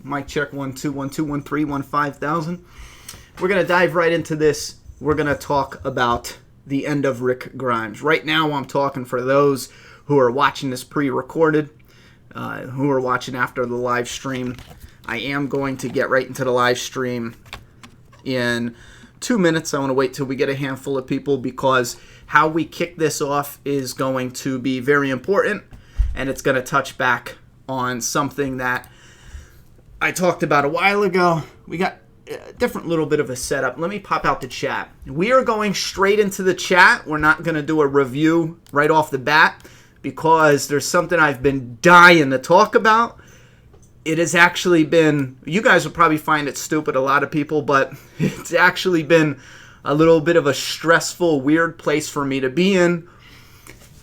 Mic check 1 2 1 2 1 3 1 5000. We're gonna dive right into this. We're gonna talk about the end of Rick Grimes. Right now, I'm talking for those who are watching this pre-recorded, who are watching after the live stream. I am going to get right into the live stream in 2 minutes. I want to wait till we get a handful of people because how we kick this off is going to be very important, and it's going to touch back on something that I talked about a while ago. We got a different little bit of a setup. Let me pop out the chat. We are going straight into the chat. We're not going to do a review right off the bat because there's something I've been dying to talk about. It has actually been, you guys will probably find it stupid, a lot of people, but it's actually been a little bit of a stressful, weird place for me to be in.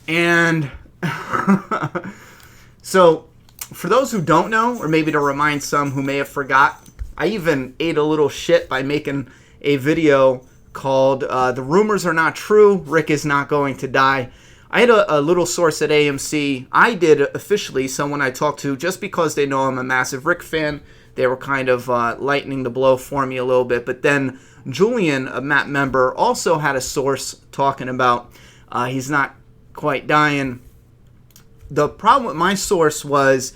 And so, for those who don't know, or maybe to remind some who may have forgot, I even ate a little shit by making a video called The Rumors Are Not True, Rick is Not Going to Die. I had a little source at AMC. I did officially, someone I talked to, just because they know I'm a massive Rick fan. They were kind of lightening the blow for me a little bit. But then Julian, a Matt member, also had a source talking about he's not quite dying. The problem with my source was,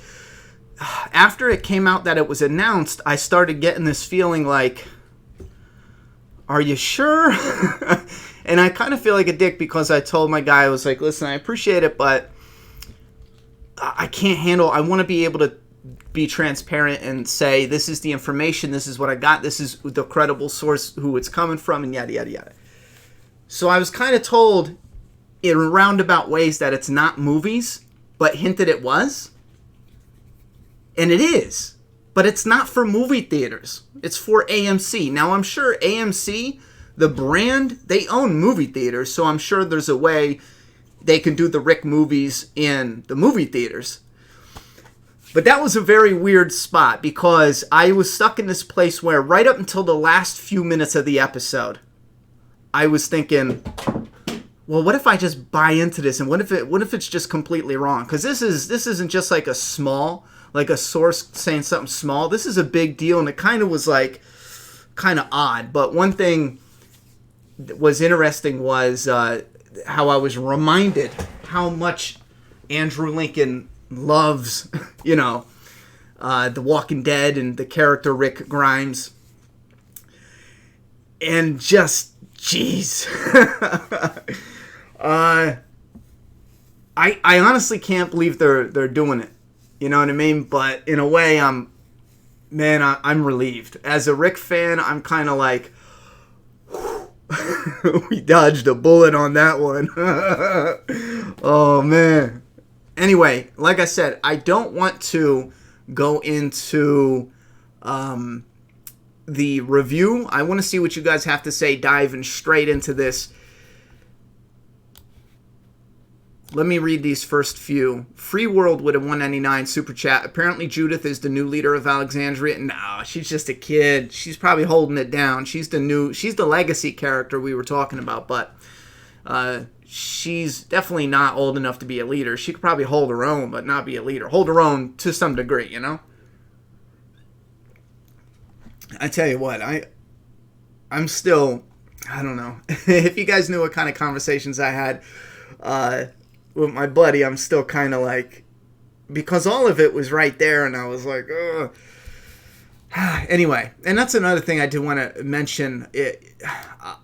after it came out that it was announced, I started getting this feeling like, are you sure? And I kind of feel like a dick because I told my guy, I was like, listen, I appreciate it, but I can't handle, I want to be able to be transparent and say, this is the information, this is what I got, this is the credible source, who it's coming from, and yada, yada, yada. So I was kind of told in roundabout ways that it's not movies, but hinted it was. And it is. But it's not for movie theaters. It's for AMC. Now, I'm sure AMC, the brand, they own movie theaters, so I'm sure there's a way they can do the Rick movies in the movie theaters. But that was a very weird spot because I was stuck in this place where right up until the last few minutes of the episode, I was thinking, well, what if I just buy into this, and what if it's just completely wrong? Because this isn't just like a small, like a source saying something small. This is a big deal, and it kind of was like kind of odd. But one thing that was interesting was how I was reminded how much Andrew Lincoln loves, The Walking Dead and the character Rick Grimes, and just jeez. I honestly can't believe they're doing it. You know what I mean? But in a way, I'm relieved. As a Rick fan, I'm kind of like, we dodged a bullet on that one. Oh, man. Anyway, like I said, I don't want to go into the review. I want to see what you guys have to say, diving straight into this. Let me read these first few. Free World with a $1.99 super chat. Apparently Judith is the new leader of Alexandria. No, she's just a kid. She's probably holding it down. She's the legacy character we were talking about, but she's definitely not old enough to be a leader. She could probably hold her own, but not be a leader. Hold her own to some degree, I tell you what, I'm still, I don't know. If you guys knew what kind of conversations I had with my buddy, I'm still kind of like, because all of it was right there, and I was like, ugh. Anyway, and that's another thing I did want to mention.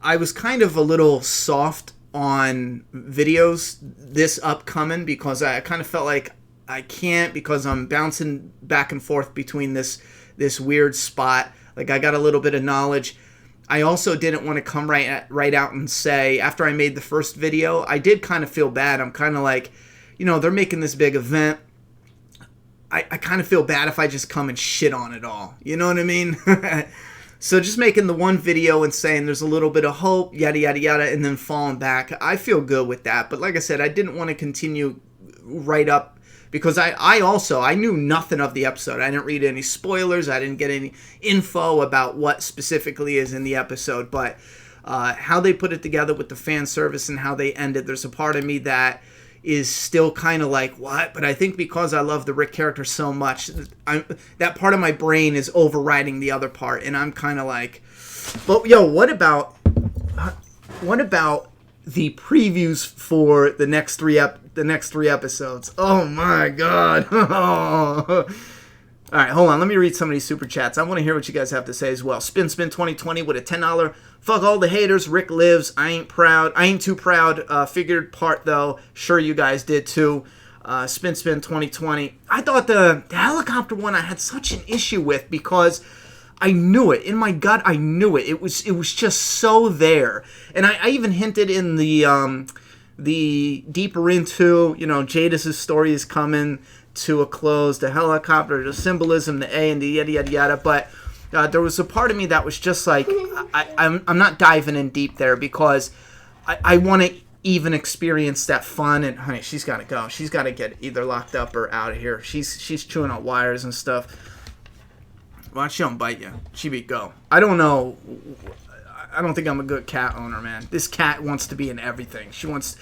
I was kind of a little soft on videos this upcoming because I kind of felt like I can't, because I'm bouncing back and forth between this weird spot. Like, I got a little bit of knowledge. I also didn't want to come right out and say, after I made the first video, I did kind of feel bad. I'm kind of like, they're making this big event. I kind of feel bad if I just come and shit on it all. You know what I mean? So just making the one video and saying there's a little bit of hope, yada, yada, yada, and then falling back, I feel good with that. But like I said, I didn't want to continue right up, because I knew nothing of the episode. I didn't read any spoilers. I didn't get any info about what specifically is in the episode. But how they put it together with the fan service and how they ended, there's a part of me that is still kind of like, what? But I think because I love the Rick character so much, that part of my brain is overriding the other part, and I'm kind of like, but yo, what about the previews for the next three episodes? Oh my god. All right, hold on. Let me read some of these super chats. I want to hear what you guys have to say as well. Spin 2020 with a $10. Fuck all the haters. Rick lives. I ain't proud. I ain't too proud. Figured part though. Sure, you guys did too. Spin 2020. I thought the helicopter one I had such an issue with because I knew it in my gut. I knew it. It was just so there, and I even hinted in the deeper into, Jadis' story is coming to a close, the helicopter, the symbolism, the A, and the yada yada yada. But there was a part of me that was just like, I'm not diving in deep there because I want to even experience that fun. And honey, she's got to go. She's got to get either locked up or out of here. She's chewing on wires and stuff. Watch, she don't bite you. She be go. I don't know. I don't think I'm a good cat owner, man. This cat wants to be in everything. She wants.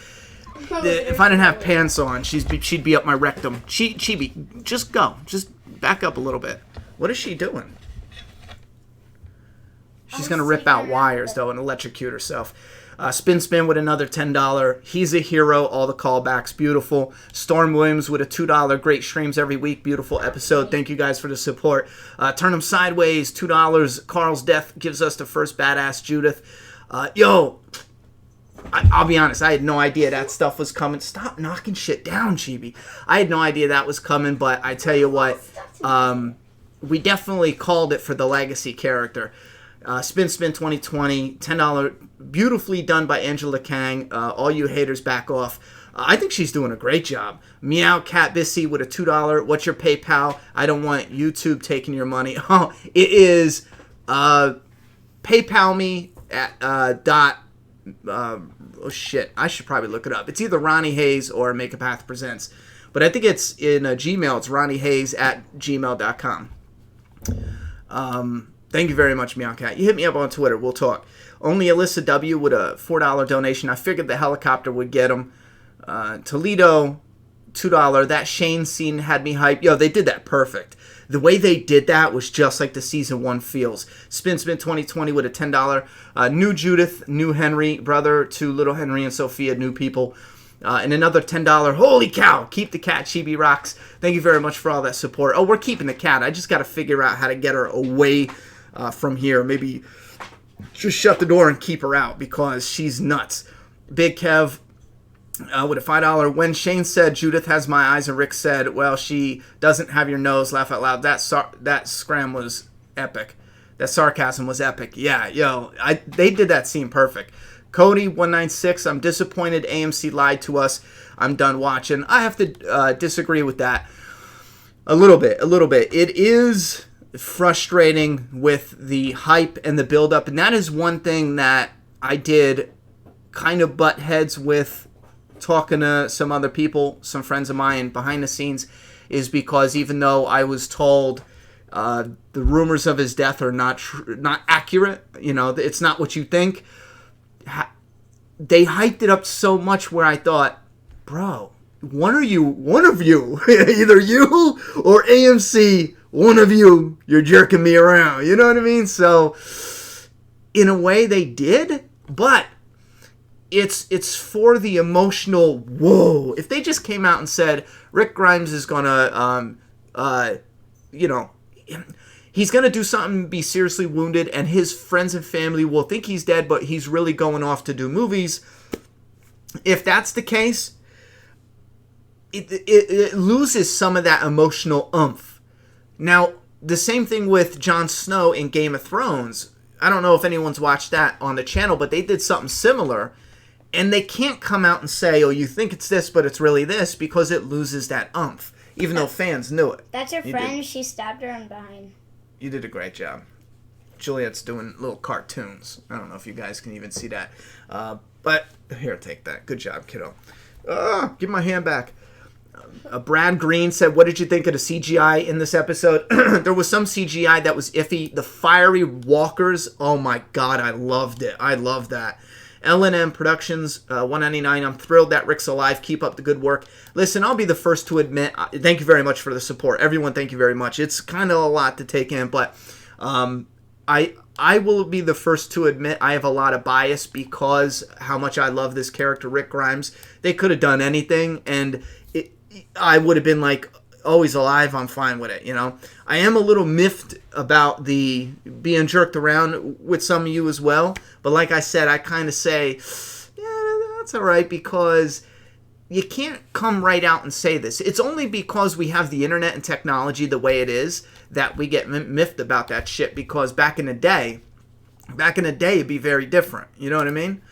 If I didn't have pants on, she'd be up my rectum. She'd be. Just go. Just back up a little bit. What is she doing? She's gonna rip out wires though and electrocute herself. Spin with another $10. He's a hero. All the callbacks, beautiful. Storm Williams with a $2. Great streams every week. Beautiful episode. Thank you guys for the support. Turn 'em Sideways, $2. Carl's death gives us the first badass Judith. I'll be honest. I had no idea that stuff was coming. Stop knocking shit down, Chibi. I had no idea that was coming, but I tell you what, we definitely called it for the legacy character. Spin 2020, $10, beautifully done by Angela Kang. All you haters back off. I think she's doing a great job. Meow Cat Bissy with a $2. What's your PayPal? I don't want YouTube taking your money. Oh, it is PayPal me at oh shit, I should probably look it up. It's either Ronnie Hayes or Make a Path Presents. But I think it's in Gmail. It's ronniehayes@gmail.com. Thank you very much, Meowcat. You hit me up on Twitter. We'll talk. Only Alyssa W. with a $4 donation. I figured the helicopter would get him. Toledo, $2. That Shane scene had me hyped. Yo, they did that perfect. The way they did that was just like the season 1 feels. Spin 2020 with a $10. New Judith, new Henry, brother to little Henry and Sophia, new people. And another $10. Holy cow! Keep the cat, Chibi rocks. Thank you very much for all that support. Oh, we're keeping the cat. I just got to figure out how to get her away from here. Maybe just shut the door and keep her out because she's nuts. Big Kev with a $5. When Shane said Judith has my eyes and Rick said, well, she doesn't have your nose, laugh out loud. That scram was epic. That sarcasm was epic. Yeah, yo, they did that scene perfect. Cody196, I'm disappointed AMC lied to us. I'm done watching. I have to disagree with that a little bit. It is frustrating with the hype and the build-up, and that is one thing that I did kind of butt heads with talking to some other people, some friends of mine behind the scenes, is because even though I was told the rumors of his death are not accurate, it's not what you think, they hyped it up so much where I thought, bro, one of you, either you or AMC, one of you're jerking me around. You know what I mean? So, in a way, they did, but it's for the emotional, whoa. If they just came out and said, Rick Grimes is gonna, he's gonna do something, be seriously wounded, and his friends and family will think he's dead, but he's really going off to do movies. If that's the case, it loses some of that emotional oomph. Now, the same thing with Jon Snow in Game of Thrones. I don't know if anyone's watched that on the channel, but they did something similar. And they can't come out and say, oh, you think it's this, but it's really this, because it loses that oomph, even though fans knew it. That's your friend. She stabbed her in behind. You did a great job. Juliet's doing little cartoons. I don't know if you guys can even see that. But here, take that. Good job, kiddo. Give my hand back. Brad Green said, what did you think of the CGI in this episode? There was some CGI that was iffy. The fiery walkers, oh my god, I loved it. I love that. L&M Productions, $1.99. I'm thrilled that Rick's alive. Keep up the good work. Listen, I'll be the first to admit, thank you very much for the support. Everyone, thank you very much. It's kind of a lot to take in, but I will be the first to admit I have a lot of bias because how much I love this character, Rick Grimes. They could have done anything, and I would have been like, oh, he's alive, I'm fine with it, you know. I am a little miffed about the being jerked around with some of you as well, but like I said, I kind of say, yeah, that's all right, because you can't come right out and say this. It's only because we have the internet and technology the way it is that we get miffed about that shit, because back in the day, it'd be very different, you know what I mean?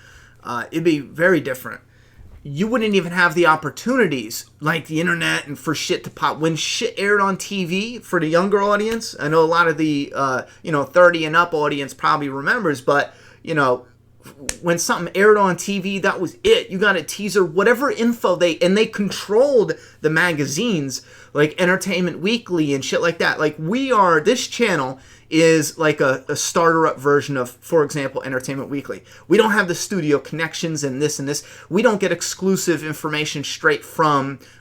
It'd be very different. You wouldn't even have the opportunities like the internet and for shit to pop. When shit aired on TV for the younger audience, I know a lot of the 30 and up audience probably remembers, but when something aired on TV, that was it. You got a teaser, whatever info they controlled the magazines like Entertainment Weekly and shit like that. Like this channel is like a starter up version of, for example, Entertainment Weekly. We don't have the studio connections and this and this. We don't get exclusive information straight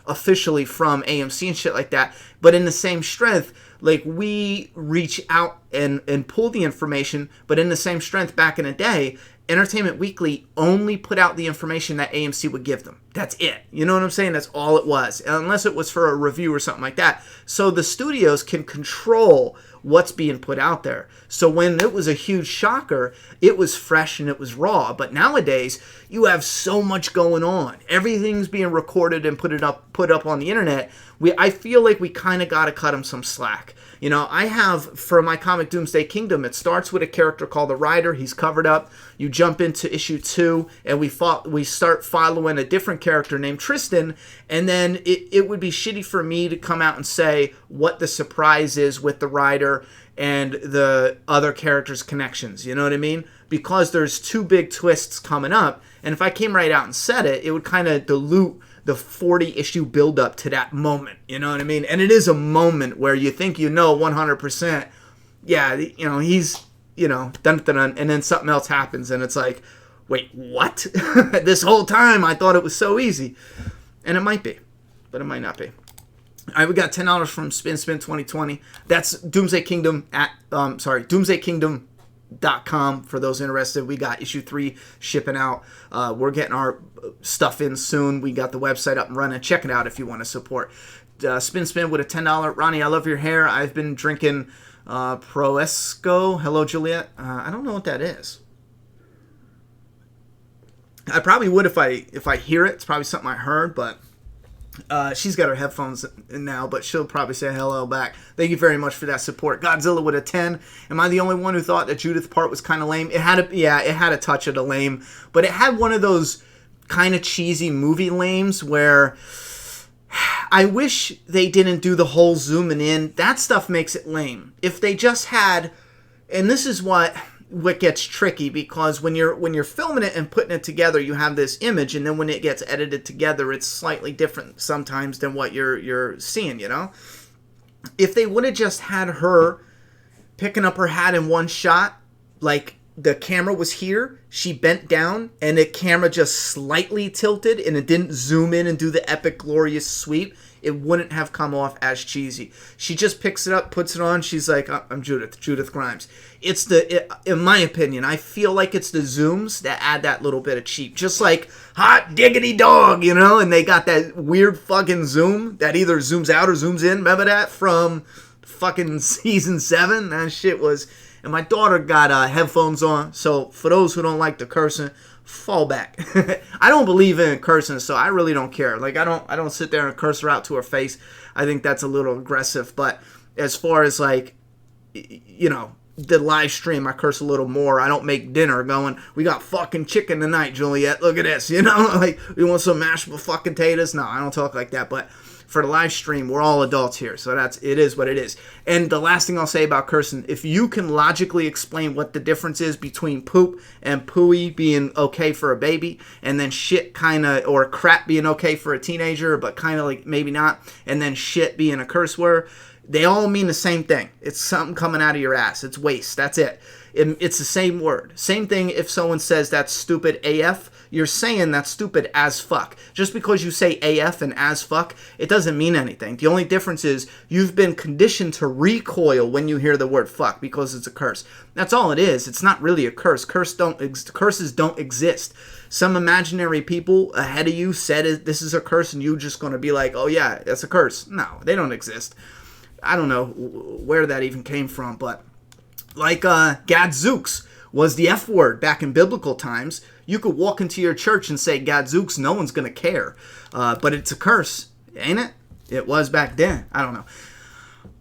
officially from AMC and shit like that. But in the same strength, like we reach out and pull the information, but in the same strength back in the day, Entertainment Weekly only put out the information that AMC would give them. That's it. You know what I'm saying? That's all it was. Unless it was for a review or something like that. So the studios can control what's being put out there. So when it was a huge shocker, it was fresh and it was raw. But nowadays, you have so much going on. Everything's being recorded and put up on the internet. I feel like we kind of got to cut them some slack. I have, for my comic Doomsday Kingdom, it starts with a character called the Rider. He's covered up. You jump into issue 2, and we start following a different character named Tristan, and then it would be shitty for me to come out and say what the surprise is with the Rider and the other characters' connections. You know what I mean? Because there's 2 big twists coming up, and if I came right out and said it, it would kind of dilute the 40-issue build-up to that moment, you know what I mean? And it is a moment where you think 100%, yeah, he's, dun-dun-dun, and then something else happens, and it's like, wait, what? This whole time I thought it was so easy. And it might be, but it might not be. All right, we got $10 from Spin 2020. That's Doomsday Kingdom DoomsdayKingdom.com for those interested. We got issue 3 shipping out. We're getting our stuff in soon. We got the website up and running. Check it out if you want to support. Spin with a $10. Ronnie, I love your hair. I've been drinking Proesco. Hello, Juliet. I don't know what that is. I probably would if I hear it. It's probably something I heard, but she's got her headphones in now, but she'll probably say hello back. Thank you very much for that support. Godzilla with a 10. Am I the only one who thought that Judith part was kind of lame? It had a touch of the lame, but it had one of those kind of cheesy movie lames where I wish they didn't do the whole zooming in. That stuff makes it lame. If they just had, and this is what gets tricky, because when you're filming it and putting it together, you have this image, and then when it gets edited together, it's slightly different sometimes than what you're seeing, If they would have just had her picking up her hat in one shot, like the camera was here, she bent down, and the camera just slightly tilted, and it didn't zoom in and do the epic, glorious sweep, it wouldn't have come off as cheesy. She just picks it up, puts it on, she's like, I'm Judith Grimes. In my opinion, I feel like it's the zooms that add that little bit of cheap. Just like hot diggity dog, and they got that weird fucking zoom that either zooms out or zooms in. Remember that from fucking season 7? That shit was... And my daughter got headphones on, so for those who don't like the cursing, fall back. I don't believe in cursing, so I really don't care. Like, I don't sit there and curse her out to her face. I think that's a little aggressive. But as far as, like, the live stream, I curse a little more. I don't make dinner going, we got fucking chicken tonight, Juliet. Look at this, Like, we want some mashed fucking potatoes? No, I don't talk like that. But for the live stream, we're all adults here, so it is what it is. And the last thing I'll say about cursing, if you can logically explain what the difference is between poop and pooey being okay for a baby, and then shit or crap being okay for a teenager, but kind of like maybe not, and then shit being a curse word, They all mean the same thing. It's something coming out of your ass. It's waste. That's it. It's the same word. Same thing if someone says that's stupid AF, you're saying that's stupid as fuck. Just because you say AF and as fuck, it doesn't mean anything. The only difference is you've been conditioned to recoil when you hear the word fuck because it's a curse. That's all it is. It's not really a curse. Curses don't exist. Some imaginary people ahead of you said this is a curse and you're just going to be like, oh yeah, that's a curse. No, they don't exist. I don't know where that even came from, but like Gadzooks was the F word back in biblical times. You could walk into your church and say Gadzooks, no one's going to care. But it's a curse, ain't it? It was back then. I don't know.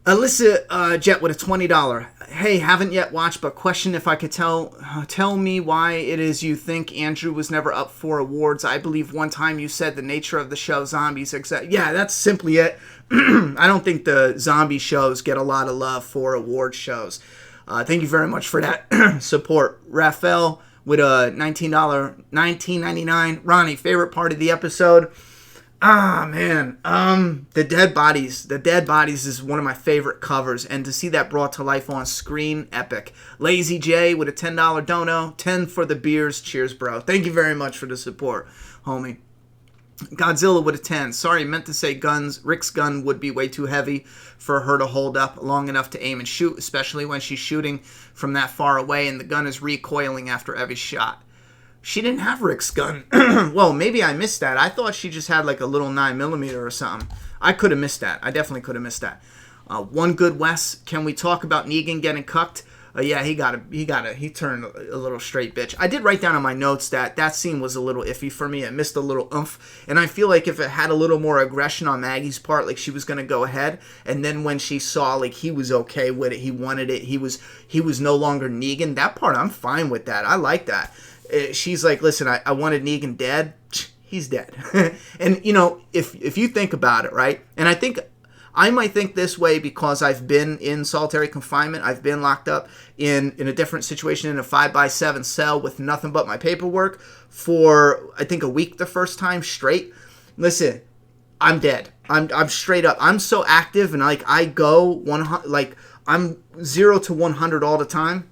Alyssa Jet with a $20. Hey, haven't yet watched, but question if I could tell me why it is you think Andrew was never up for awards. I believe one time you said the nature of the show zombies. Yeah, that's simply it. I don't think the zombie shows get a lot of love for award shows. Thank you very much for that support. Raphael with a $19.99. Ronnie, favorite part of the episode? Ah, man. The Dead Bodies. The Dead Bodies is one of my favorite covers, and to see that brought to life on screen, epic. Lazy J with a $10 dono. 10 for the beers. Cheers, bro. Thank you very much for the support, homie. Godzilla with a 10. Sorry, meant to say guns. Rick's gun would be way too heavy for her to hold up long enough to aim and shoot, especially when she's shooting from that far away and the gun is recoiling after every shot. She didn't have Rick's gun. Well, maybe I missed that. I thought she just had like a little 9mm or something. I could have missed that. I definitely could have missed that. One Good Wes. Can we talk about Negan getting cucked? Yeah, he turned a little straight bitch. I did write down on my notes that scene was a little iffy for me. It missed a little oomph. And I feel like if it had a little more aggression on Maggie's part, like she was going to go ahead. And then when she saw like he was okay with it, he wanted it, he was no longer Negan. That part, I'm fine with that. I like that. She's like, listen, I wanted Negan dead. He's dead. And, you know, if you think about it, right? And I think I might think this way because I've been in solitary confinement. I've been locked up in a different situation in a 5x7 cell with nothing but my paperwork for, I think, a week the first time straight. Listen, I'm dead. I'm straight up. I'm so active and like I go 100, like I'm 0 to 100 all the time.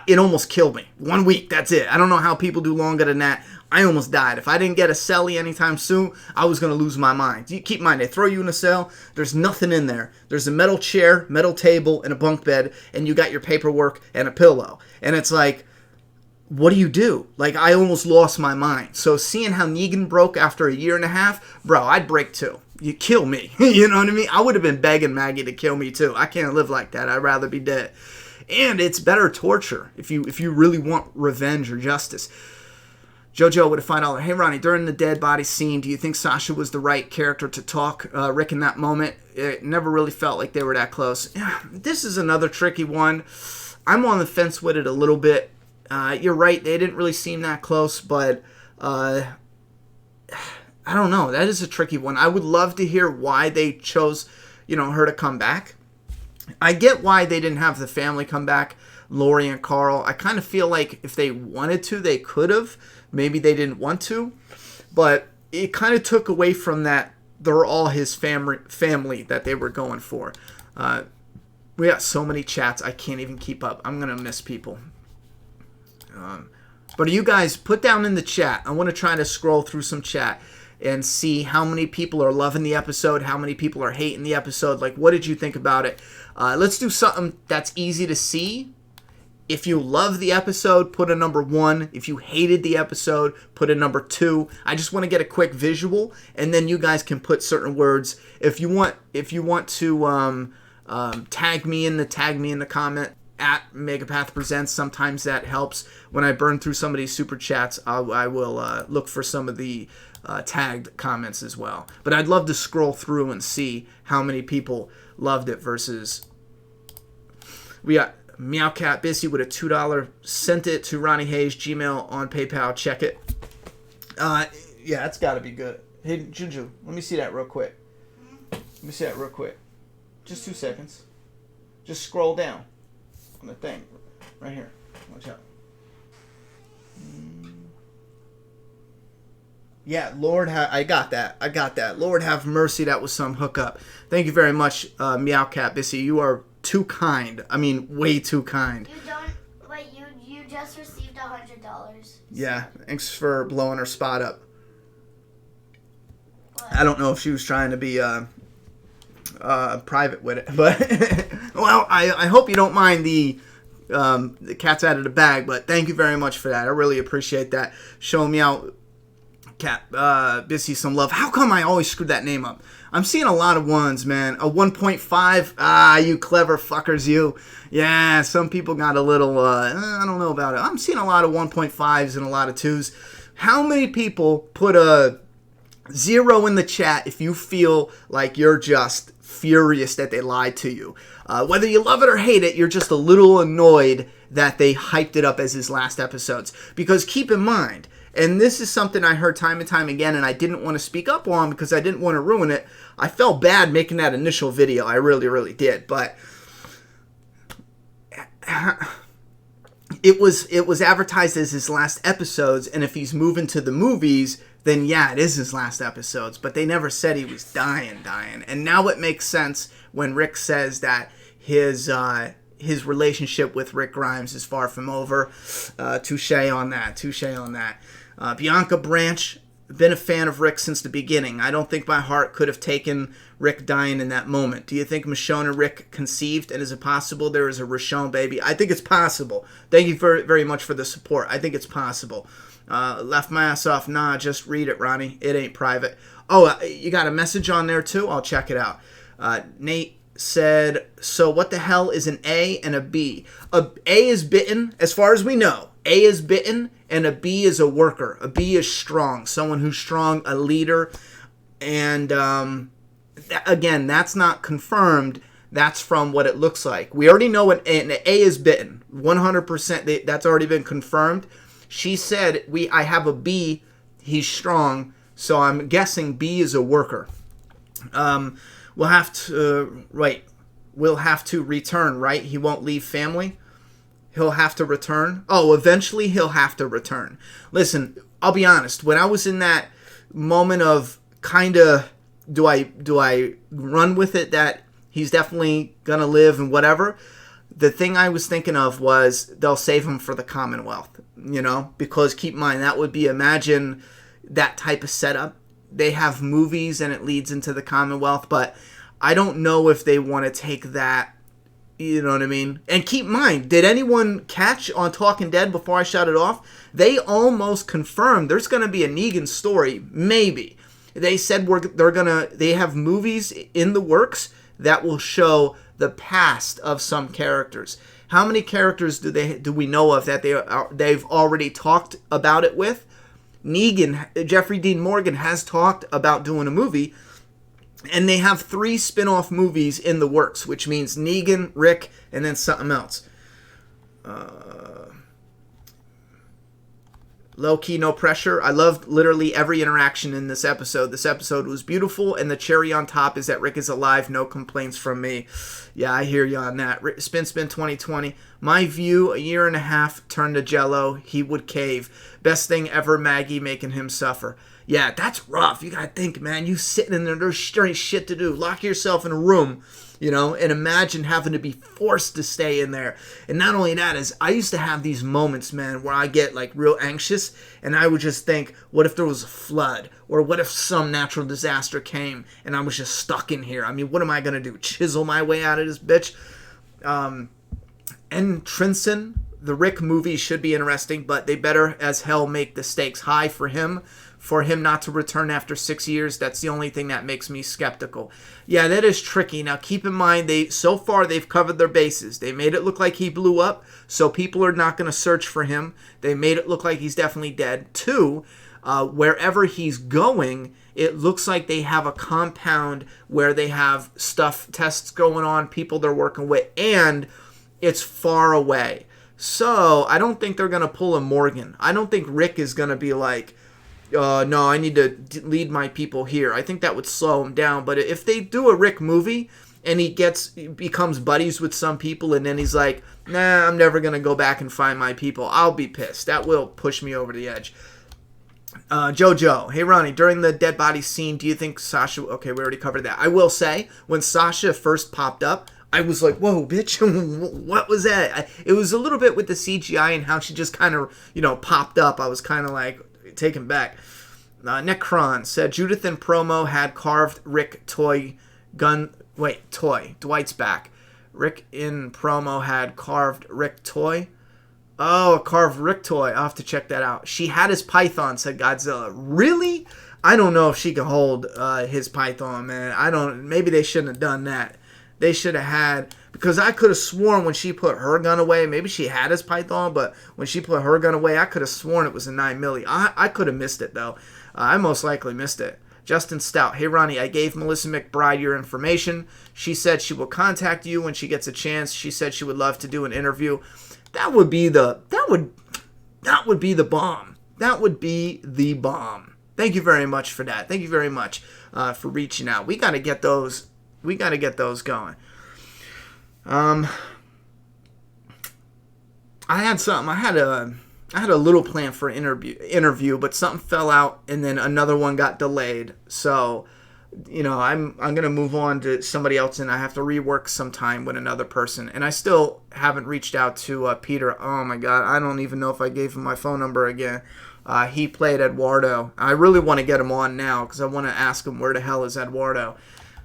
It almost killed me. 1 week, that's it. I don't know how people do longer than that. I almost died. If I didn't get a cellie anytime soon, I was going to lose my mind. You keep in mind, they throw you in a cell, there's nothing in there. There's a metal chair, metal table, and a bunk bed, and you got your paperwork and a pillow. And it's like, what do you do? Like, I almost lost my mind. So seeing how Negan broke after 1.5 years, bro, I'd break too. You kill me. You know what I mean? I would have been begging Maggie to kill me too. I can't live like that. I'd rather be dead. And it's better torture if you really want revenge or justice. Jojo with a $5. Hey, Ronnie, during the dead body scene, do you think Sasha was the right character to talk Rick in that moment? It never really felt like they were that close. Yeah, this is another tricky one. I'm on the fence with it a little bit. You're right, they didn't really seem that close, but I don't know. That is a tricky one. I would love to hear why they chose, her to come back. I get why they didn't have the family come back, Lori and Carl. I kind of feel like if they wanted to, they could have. Maybe they didn't want to. But it kind of took away from that. They're all his family that they were going for. We got so many chats, I can't even keep up. I'm going to miss people. But you guys, put down in the chat. I want to try to scroll through some chat and see how many people are loving the episode, how many people are hating the episode. Like, what did you think about it? Let's do something that's easy to see. If you love the episode, put a number 1. If you hated the episode, put a number 2. I just want to get a quick visual, and then you guys can put certain words. If you want to tag me in the comment at Megapath Presents. Sometimes that helps. When I burn through some of these super chats, I will look for some of the tagged comments as well. But I'd love to scroll through and see how many people loved it versus... We got Meowcat Bissy with a $2. Sent it to Ronnie Hayes, Gmail on PayPal. Check it. Yeah, that's got to be good. Hey, Juju, let me see that real quick. Just 2 seconds. Just scroll down on the thing. Right here. Watch out. Yeah, Lord, I got that. Lord have mercy, that was some hookup. Thank you very much, Meowcat Bissy. You are too kind. I mean, way too kind. You don't. Wait, you just received $100. Yeah, thanks for blowing her spot up. What? I don't know if she was trying to be private with it, but well, I hope you don't mind the cat's out of the bag. But thank you very much for that. I really appreciate that. Showing me out. Cat, Bissy, some love. How come I always screw that name up? I'm seeing a lot of ones, man. A 1.5. Ah, you clever fuckers, you. Yeah, some people got a little, I don't know about it. I'm seeing a lot of 1.5s and a lot of 2s. How many people put a 0 in the chat if you feel like you're just furious that they lied to you? Whether you love it or hate it, you're just a little annoyed that they hyped it up as his last episodes. Because keep in mind, and this is something I heard time and time again, and I didn't want to speak up on because I didn't want to ruin it. I felt bad making that initial video. I really, really did. But it was advertised as his last episodes, and if he's moving to the movies, then yeah, it is his last episodes. But they never said he was dying. And now it makes sense when Rick says that his relationship with Rick Grimes is far from over. Touche on that. Bianca Branch, been a fan of Rick since the beginning. I don't think my heart could have taken Rick dying in that moment. Do you think Michonne and Rick conceived, and is it possible there is a Rochon baby? I think it's possible. Thank you very much for the support. I think it's possible. Left my ass off. Nah, just read it, Ronnie. It ain't private. Oh, you got a message on there too? I'll check it out. Nate said, so what the hell is an A and a B? A is bitten, as far as we know. A is bitten, and a B is a worker. A B is strong, someone who's strong, a leader. And again, that's not confirmed. That's from what it looks like. We already know an A is bitten. 100%. That's already been confirmed. She said, I have a B. He's strong. So I'm guessing B is a worker. We'll have to return, right? He won't leave family. He'll have to return. Oh, eventually he'll have to return. Listen, I'll be honest. When I was in that moment of kind of, do I run with it that he's definitely gonna live and whatever? The thing I was thinking of was they'll save him for the Commonwealth. You know, because keep in mind that would be, imagine that type of setup. They have movies and it leads into the Commonwealth, but I don't know if they want to take that. You know what I mean? And keep in mind, did anyone catch on Talking Dead before I shut it off? They almost confirmed there's going to be a Negan story. Maybe. They said they have movies in the works that will show the past of some characters. How many characters do we know of that they've already talked about it with? Negan, Jeffrey Dean Morgan has talked about doing a movie. And they have 3 spin-off movies in the works, which means Negan, Rick, and then something else. Low-key, no pressure. I loved literally every interaction in this episode. This episode was beautiful, and the cherry on top is that Rick is alive. No complaints from me. Yeah, I hear you on that. Spin 2020. My view, a year and a half, turned to jello. He would cave. Best thing ever, Maggie making him suffer. Yeah, that's rough. You gotta think, man. You sitting in there, there's straight shit to do. Lock yourself in a room, you know, and imagine having to be forced to stay in there. And not only that, is I used to have these moments, man, where I get like real anxious, and I would just think, what if there was a flood? Or what if some natural disaster came and I was just stuck in here? I mean, what am I gonna do? Chisel my way out of this bitch? And Trinson, the Rick movie should be interesting, but they better as hell make the stakes high for him. For him not to return after 6 years, that's the only thing that makes me skeptical. Yeah, that is tricky. Now, keep in mind, so far they've covered their bases. They made it look like he blew up, so people are not going to search for him. They made it look like he's definitely dead. 2, wherever he's going, it looks like they have a compound where they have tests going on, people they're working with, and it's far away. So, I don't think they're going to pull a Morgan. I don't think Rick is going to be like, no, I need to lead my people here. I think that would slow him down. But if they do a Rick movie and he becomes buddies with some people and then he's like, nah, I'm never going to go back and find my people, I'll be pissed. That will push me over the edge. Jojo, hey Ronnie, during the dead body scene, do you think Sasha... Okay, we already covered that. I will say, when Sasha first popped up, I was like, whoa, bitch, what was that? It was a little bit with the CGI and how she just kind of, popped up. I was kind of like taken back. Necron said, Judith in promo had carved Rick toy gun... Wait, toy. Dwight's back. Rick in promo had carved Rick toy. Oh, a carved Rick toy. I'll have to check that out. She had his python, said Godzilla. Really? I don't know if she can hold his python, man. Maybe they shouldn't have done that. They should have had... Because I could have sworn when she put her gun away, maybe she had his python, but when she put her gun away, I could have sworn it was a 9mm. I could have missed it, though. I most likely missed it. Justin Stout, hey Ronnie, I gave Melissa McBride your information. She said she will contact you when she gets a chance. She said she would love to do an interview. That would be the bomb. That would be the bomb. Thank you very much for that. Thank you very much for reaching out. We got to get those. We got to get those going. I had something. I had a little plan for an interview, but something fell out, and then another one got delayed. So, I'm gonna move on to somebody else, and I have to rework some time with another person. And I still haven't reached out to Peter. Oh my God, I don't even know if I gave him my phone number again. He played Eduardo. I really want to get him on now because I want to ask him where the hell is Eduardo.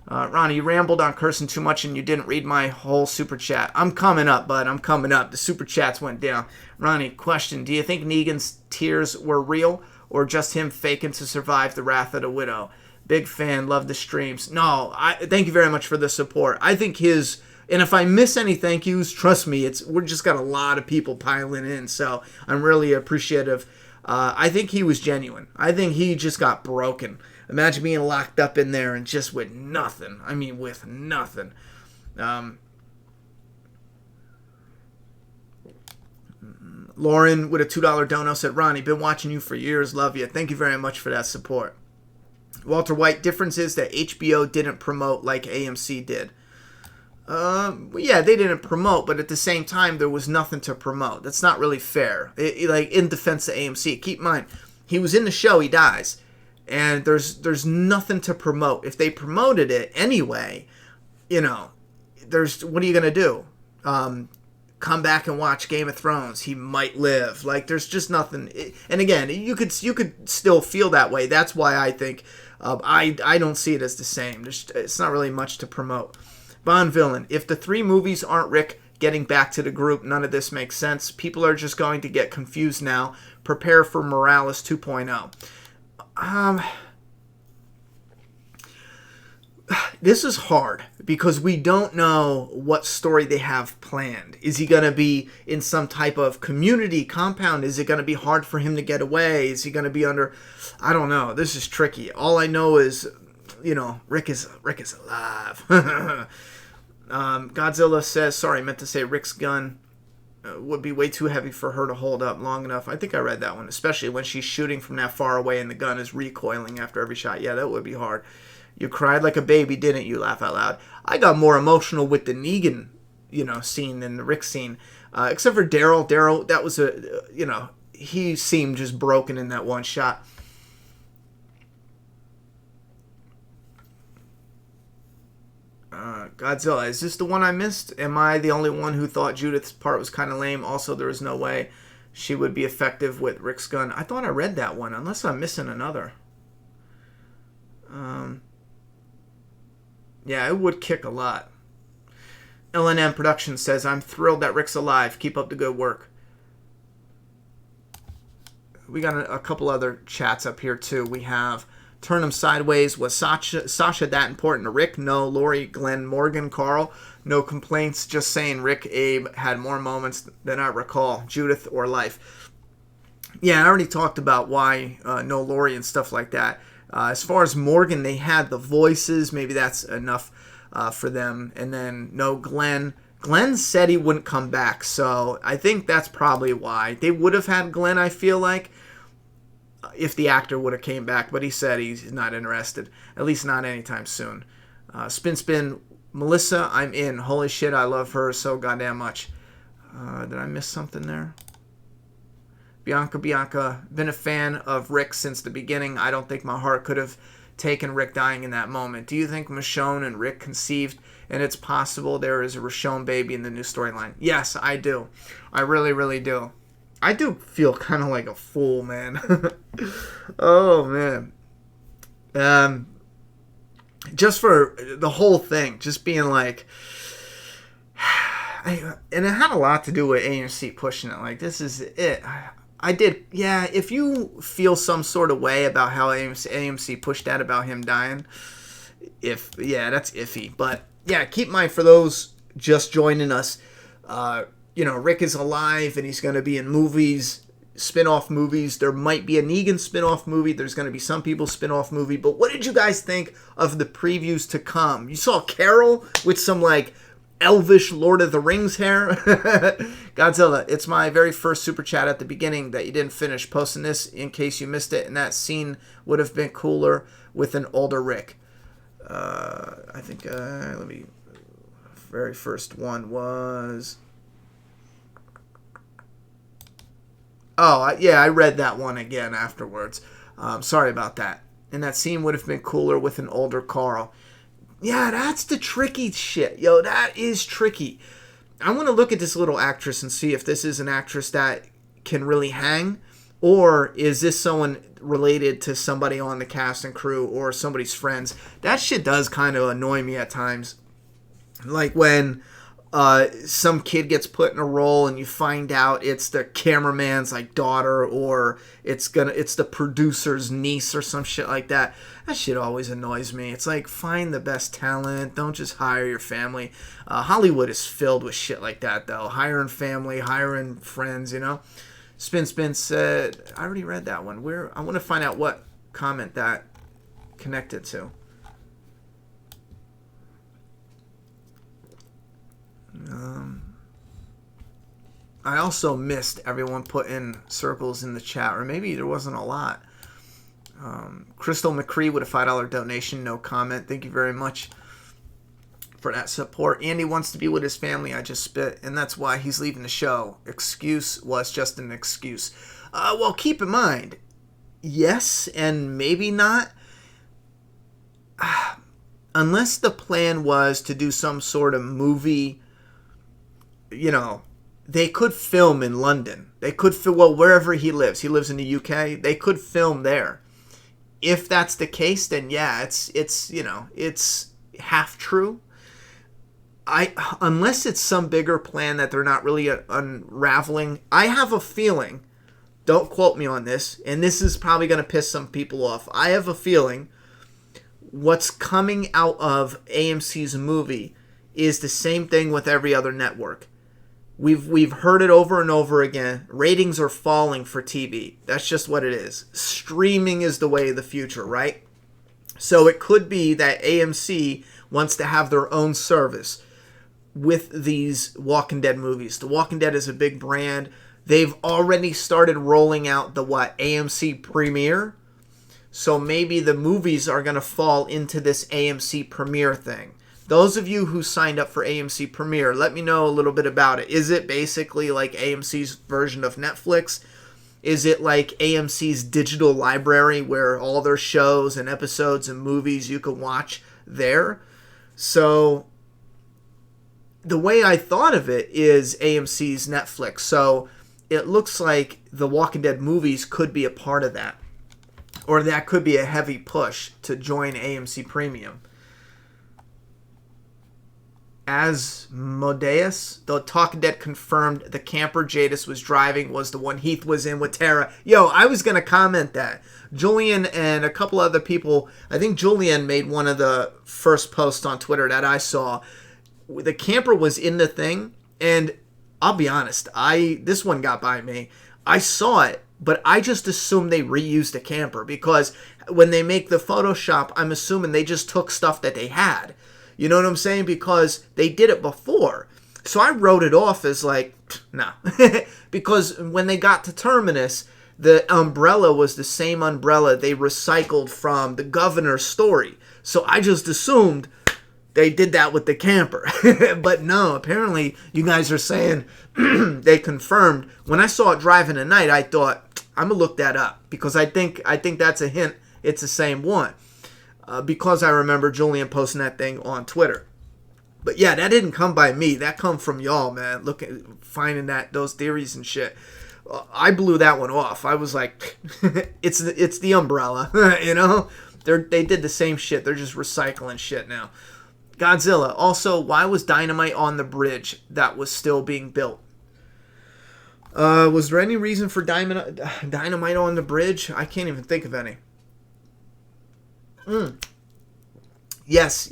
Ronnie, you rambled on cursing too much and you didn't read my whole super chat. I'm coming up, bud. I'm coming up. The super chats went down. Ronnie, question. Do you think Negan's tears were real or just him faking to survive the wrath of the widow? Big fan. Love the streams. No, thank you very much for the support. I think his... And if I miss any thank yous, trust me, we're just got a lot of people piling in, so I'm really appreciative. I think he was genuine. I think he just got broken. Imagine being locked up in there and just with nothing. I mean, with nothing. Lauren with a $2 dono said, Ronnie, been watching you for years. Love you. Thank you very much for that support. Walter White, difference is that HBO didn't promote like AMC did. Yeah, they didn't promote, but at the same time, there was nothing to promote. That's not really fair. Like, in defense of AMC, keep in mind, he was in the show, he dies. And there's nothing to promote. If they promoted it anyway, what are you going to do? Come back and watch Game of Thrones. He might live. Like, there's just nothing. And again, you could still feel that way. That's why I think I don't see it as the same. It's not really much to promote. Bond villain. If the 3 movies aren't Rick getting back to the group, none of this makes sense. People are just going to get confused now. Prepare for Morales 2.0. This is hard because we don't know what story they have planned. Is he going to be in some type of community compound? Is it going to be hard for him to get away? Is he going to be under... I don't know. This is tricky. All I know is, Rick is alive. Godzilla says, sorry, I meant to say Rick's gun would be way too heavy for her to hold up long enough. I think I read that one, especially when she's shooting from that far away and the gun is recoiling after every shot. Yeah, that would be hard. You cried like a baby, didn't you? Laugh out loud. I got more emotional with the Negan, scene than the Rick scene. Except for Daryl. Daryl, that was he seemed just broken in that one shot. Godzilla, is this the one I missed? Am I the only one who thought Judith's part was kind of lame? Also, there is no way she would be effective with Rick's gun. I thought I read that one, unless I'm missing another. Yeah, it would kick a lot. LNM Productions says, I'm thrilled that Rick's alive. Keep up the good work. We got a couple other chats up here, too. We have... Turn him sideways. Was Sasha that important to Rick? No. Lori, Glenn, Morgan, Carl. No complaints. Just saying Rick, Abe had more moments than I recall. Judith or life. Yeah, I already talked about why no Lori and stuff like that. As far as Morgan, they had the voices. Maybe that's enough for them. And then no Glenn. Glenn said he wouldn't come back. So I think that's probably why. They would have had Glenn, I feel like, if the actor would have came back, but he said he's not interested, at least not anytime soon. Spin, Melissa, I'm in. Holy shit, I love her so goddamn much. Did I miss something there? Bianca, been a fan of Rick since the beginning. I don't think my heart could have taken Rick dying in that moment. Do you think Michonne and Rick conceived and it's possible there is a Michonne baby in the new storyline? Yes, I do. I really, really do. I do feel kind of like a fool, man. Oh, man. Just for the whole thing, just being like... and it had a lot to do with AMC pushing it. Like, this is it. I did, yeah, if you feel some sort of way about how AMC pushed that about him dying, that's iffy. But, yeah, keep in mind, for those just joining us, Rick is alive and he's going to be in movies, spin-off movies. There might be a Negan spin-off movie. There's going to be some people's spin-off movie. But what did you guys think of the previews to come? You saw Carol with some, like, elvish Lord of the Rings hair. Godzilla, it's my very first super chat at the beginning that you didn't finish posting this in case you missed it, and that scene would have been cooler with an older Rick. I think, very first one was... I read that one again afterwards. Sorry about that. And that scene would have been cooler with an older Carl. Yeah, that's the tricky shit. Yo, that is tricky. I want to look at this little actress and see if this is an actress that can really hang, or is this someone related to somebody on the cast and crew or somebody's friends. That shit does kind of annoy me at times. Like when some kid gets put in a role and you find out it's the cameraman's like daughter, or it's the producer's niece or some shit like that. That shit always annoys me. It's like, find the best talent. Don't just hire your family. Hollywood is filled with shit like that, though. Hiring family, hiring friends, Spin said, I already read that one. I want to find out what comment that connected to. I also missed everyone putting circles in the chat, or maybe there wasn't a lot. Crystal McCree with a $5 donation, no comment. Thank you very much for that support. Andy wants to be with his family. I just spit, and that's why he's leaving the show. Excuse was just an excuse. Well, keep in mind, yes and maybe not. Unless the plan was to do some sort of movie, they could film in London. They could film, wherever he lives. He lives in the UK. They could film there. If that's the case, then yeah, it's half true. Unless it's some bigger plan that they're not really unraveling, I have a feeling, don't quote me on this, and this is probably going to piss some people off. I have a feeling what's coming out of AMC's movie is the same thing with every other network. We've heard it over and over again. Ratings are falling for TV. That's just what it is. Streaming is the way of the future, right? So it could be that AMC wants to have their own service with these Walking Dead movies. The Walking Dead is a big brand. They've already started rolling out the AMC Premiere. So maybe the movies are going to fall into this AMC Premiere thing. Those of you who signed up for AMC Premiere, let me know a little bit about it. Is it basically like AMC's version of Netflix? Is it like AMC's digital library where all their shows and episodes and movies you can watch there? So the way I thought of it is AMC's Netflix. So it looks like the Walking Dead movies could be a part of that. Or that could be a heavy push to join AMC Premium. Asmodeus, the Talking Dead confirmed the camper Jadis was driving was the one Heath was in with Tara. Yo, I was going to comment that. Julian and a couple other people, I think Julian made one of the first posts on Twitter that I saw. The camper was in the thing, and I'll be honest, this one got by me. I saw it, but I just assumed they reused the camper, because when they make the Photoshop, I'm assuming they just took stuff that they had. You know what I'm saying? Because they did it before. So I wrote it off as like, no. Because when they got to Terminus, the umbrella was the same umbrella they recycled from the Governor's story. So I just assumed they did that with the camper. But no, apparently you guys are saying they confirmed. When I saw it driving tonight, I thought, I'm going to look that up, because I think that's a hint it's the same one. Because I remember Julian posting that thing on Twitter. But yeah, that didn't come by me. That come from y'all, man. Finding those theories and shit. I blew that one off. I was like, it's the umbrella, you know? They did the same shit. They're just recycling shit now. Godzilla. Also, why was dynamite on the bridge that was still being built? Was there any reason for dynamite on the bridge? I can't even think of any. Yes.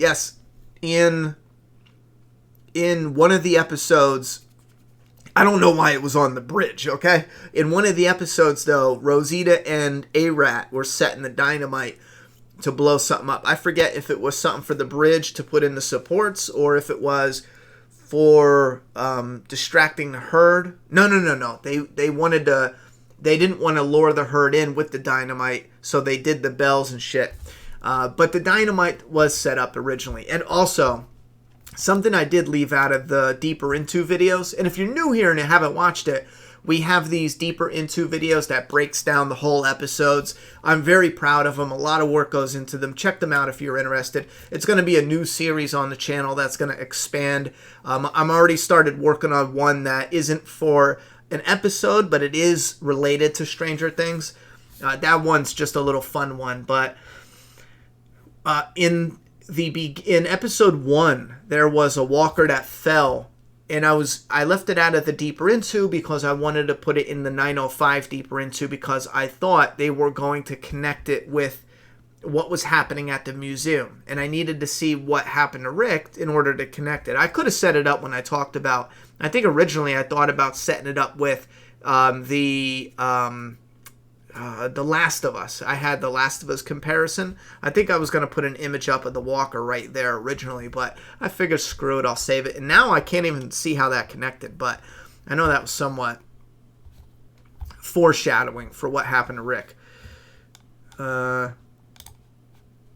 In one of the episodes, I don't know why it was on the bridge, okay? In one of the episodes, though, Rosita and A-Rat were setting the dynamite to blow something up. I forget if it was something for the bridge to put in the supports, or if it was for distracting the herd. No. They didn't want to lure the herd in with the dynamite, so they did the bells and shit. But the dynamite was set up originally. And also, something I did leave out of the Deeper Into videos, and if you're new here and you haven't watched it, we have these Deeper Into videos that breaks down the whole episodes. I'm very proud of them. A lot of work goes into them. Check them out if you're interested. It's going to be a new series on the channel that's going to expand. I'm already started working on one that isn't for an episode, but it is related to Stranger Things. That one's just a little fun one, but in episode 1, there was a walker that fell, and I left it out of the Deeper Into because I wanted to put it in the 905 Deeper Into, because I thought they were going to connect it with what was happening at the museum, and I needed to see what happened to Rick in order to connect it. I could have set it up when I talked about, I think originally I thought about setting it up with The Last of Us. I had The Last of Us comparison. I think I was going to put an image up of the walker right there originally, but I figured screw it, I'll save it. And now I can't even see how that connected, but I know that was somewhat foreshadowing for what happened to Rick.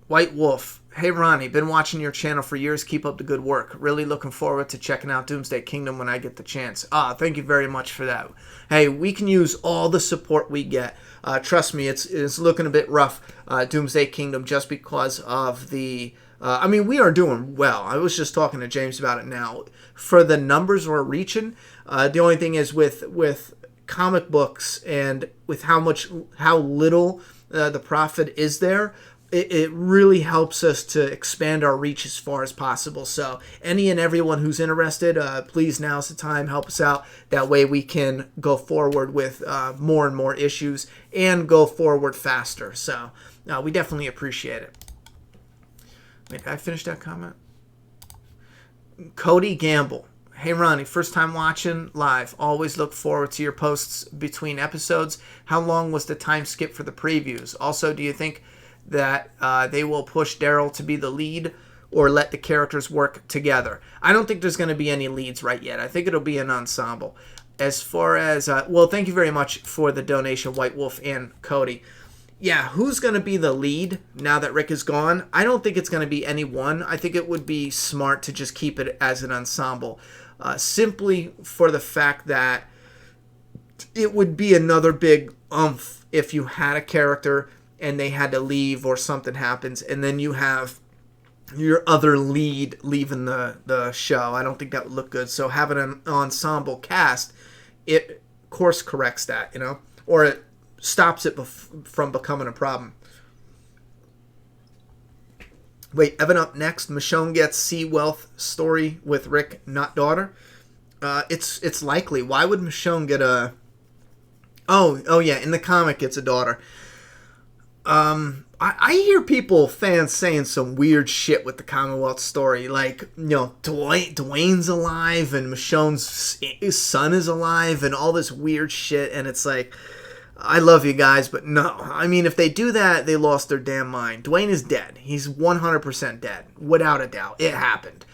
White Wolf. Hey Ronnie, been watching your channel for years. Keep up the good work. Really looking forward to checking out Doomsday Kingdom when I get the chance. Thank you very much for that. Hey, we can use all the support we get. Trust me, it's looking a bit rough, Doomsday Kingdom, just because of the... I mean, we are doing well. I was just talking to James about it now. For the numbers we're reaching, the only thing is with comic books and with how little the profit is there, it really helps us to expand our reach as far as possible. So any and everyone who's interested, please, now's the time. Help us out. That way we can go forward with more and more issues and go forward faster. So we definitely appreciate it. Wait, did I finish that comment? Cody Gamble. Hey Ronnie, first time watching live. Always look forward to your posts between episodes. How long was the time skip for the previews? Also, do you think that they will push Daryl to be the lead or let the characters work together? I don't think there's going to be any leads right yet. I think it'll be an ensemble. As far as, well, thank you very much for the donation, White Wolf and Cody. Yeah, who's going to be the lead now that Rick is gone? I don't think it's going to be anyone. I think it would be smart to just keep it as an ensemble. Simply for the fact that it would be another big oomph if you had a character and they had to leave or something happens, and then you have your other lead leaving the show. I don't think that would look good. So having an ensemble cast, it course corrects that, you know, or it stops it from becoming a problem. Wait, Evan up next. Michonne gets Sea-Wealth story with Rick, not daughter. It's likely. Why would Michonne get a... Oh yeah, in the comic it's a daughter. I hear fans saying some weird shit with the Commonwealth story, like, you know, Dwayne's alive and Michonne's son is alive and all this weird shit, and it's like, I love you guys, but no. I mean, if they do that, they lost their damn mind. Dwayne is dead. He's 100% dead, without a doubt. It happened.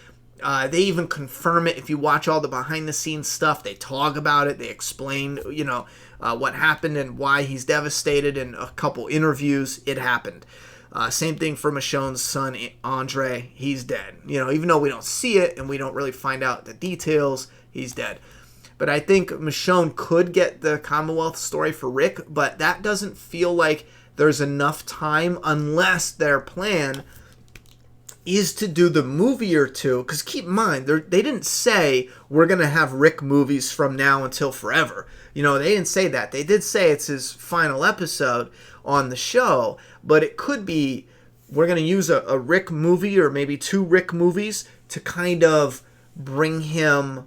They even confirm it. If you watch all the behind-the-scenes stuff, they talk about it. They explain, you know, what happened and why he's devastated in a couple interviews. It happened. Same thing for Michonne's son, Andre. He's dead. You know, even though we don't see it and we don't really find out the details, he's dead. But I think Michonne could get the Commonwealth story for Rick, but that doesn't feel like there's enough time unless their plan is to do the movie or two. Because keep in mind, they didn't say we're going to have Rick movies from now until forever. You know, they didn't say that. They did say it's his final episode on the show, but it could be we're going to use a Rick movie or maybe 2 Rick movies to kind of bring him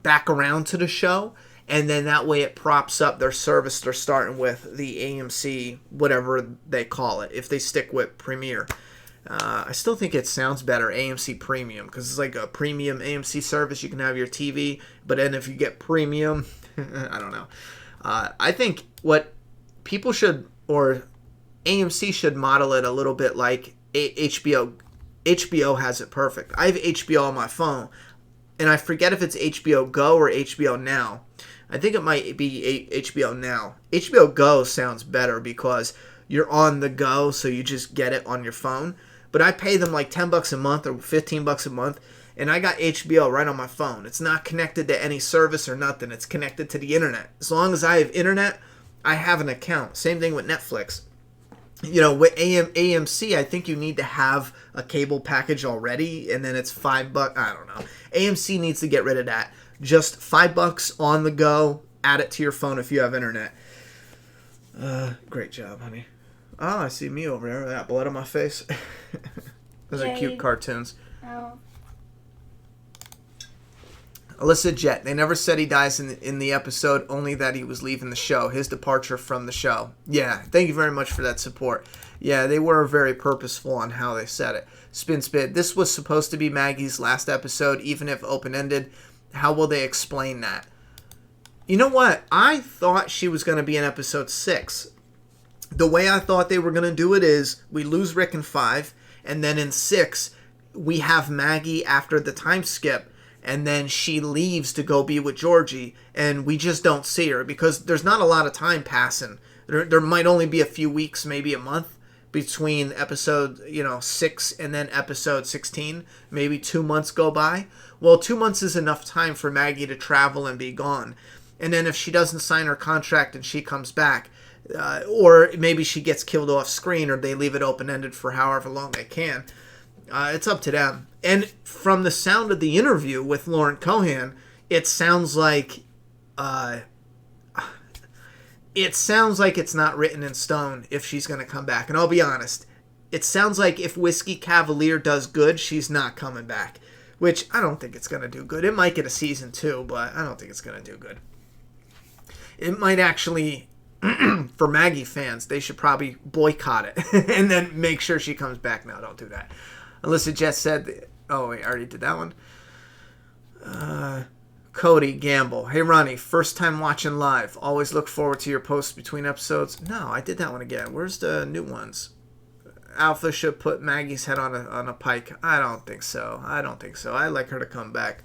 back around to the show. And then that way it props up their service they're starting with, the AMC, whatever they call it, if they stick with Premiere. I still think it sounds better, AMC Premium, because it's like a premium AMC service. You can have your TV, but then if you get premium, I don't know. I think what people should, or AMC should model it a little bit like HBO. HBO has it perfect. I have HBO on my phone, and I forget if it's HBO Go or HBO Now. I think it might be HBO Now. HBO Go sounds better because you're on the go, so you just get it on your phone. But I pay them like $10 a month or $15 a month, and I got HBO right on my phone. It's not connected to any service or nothing. It's connected to the internet. As long as I have internet, I have an account. Same thing with Netflix. You know, with AMC, I think you need to have a cable package already, and then it's $5. I don't know. AMC needs to get rid of that. Just $5 on the go. Add it to your phone if you have internet. Great job, honey. Oh, I see me over there with that blood on my face. Those are cute cartoons. Oh. Alyssa Jet. They never said he dies in the episode, only that he was leaving the show. His departure from the show. Yeah, thank you very much for that support. Yeah, they were very purposeful on how they said it. Spin Spit. This was supposed to be Maggie's last episode, even if open-ended. How will they explain that? You know what? I thought she was going to be in episode 6. The way I thought they were going to do it is we lose Rick in 5, and then in 6, we have Maggie after the time skip, and then she leaves to go be with Georgie, and we just don't see her because there's not a lot of time passing. There might only be a few weeks, maybe a month, between episode 6 and then episode 16. Maybe 2 months go by. Well, 2 months is enough time for Maggie to travel and be gone. And then if she doesn't sign her contract and she comes back, or maybe she gets killed off screen, or they leave it open-ended for however long they can. It's up to them. And from the sound of the interview with Lauren Cohan, it sounds like it's not written in stone if she's going to come back. And I'll be honest, it sounds like if Whiskey Cavalier does good, she's not coming back. Which I don't think it's going to do good. It might get a season 2, but I don't think it's going to do good. It might actually, for Maggie fans, they should probably boycott it and then make sure she comes back. No, don't do that. Alyssa Jess said, oh, wait, I already did that one. Cody Gamble. Hey, Ronnie, first time watching live. Always look forward to your posts between episodes. No, I did that one again. Where's the new ones? Alpha should put Maggie's head on a pike. I don't think so. I'd like her to come back.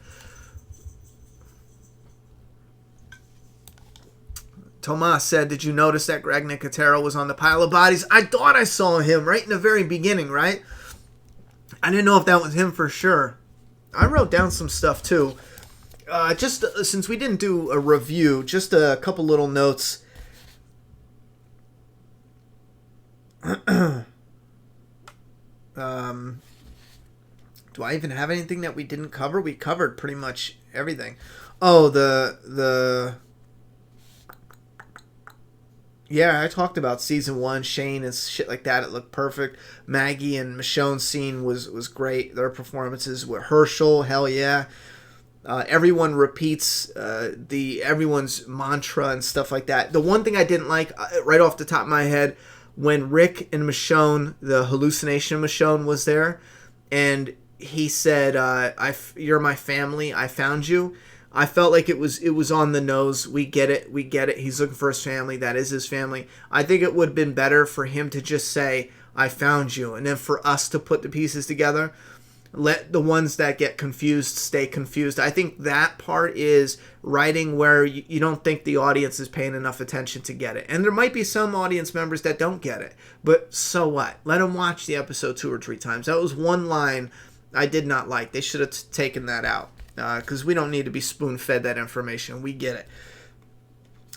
Tomas said, did you notice that Greg Nicotero was on the pile of bodies? I thought I saw him right in the very beginning, right? I didn't know if that was him for sure. I wrote down some stuff too. Just since we didn't do a review, just a couple little notes. Do I even have anything that we didn't cover? We covered pretty much everything. Oh, yeah, I talked about season 1, Shane and shit like that. It looked perfect. Maggie and Michonne's scene was great. Their performances with Herschel, hell yeah. Everyone repeats everyone's mantra and stuff like that. The one thing I didn't like, right off the top of my head, when Rick and Michonne, the hallucination Michonne was there, and he said, "You're my family. I found you." I felt like it was on the nose. We get it. He's looking for his family. That is his family. I think it would have been better for him to just say, "I found you," and then for us to put the pieces together. let the ones that get confused stay confused. I think that part is writing where you don't think the audience is paying enough attention to get it. And there might be some audience members that don't get it, but so what? Let them watch the episode 2 or 3 times. That was one line I did not like. They should have taken that out, because we don't need to be spoon-fed that information. We get it.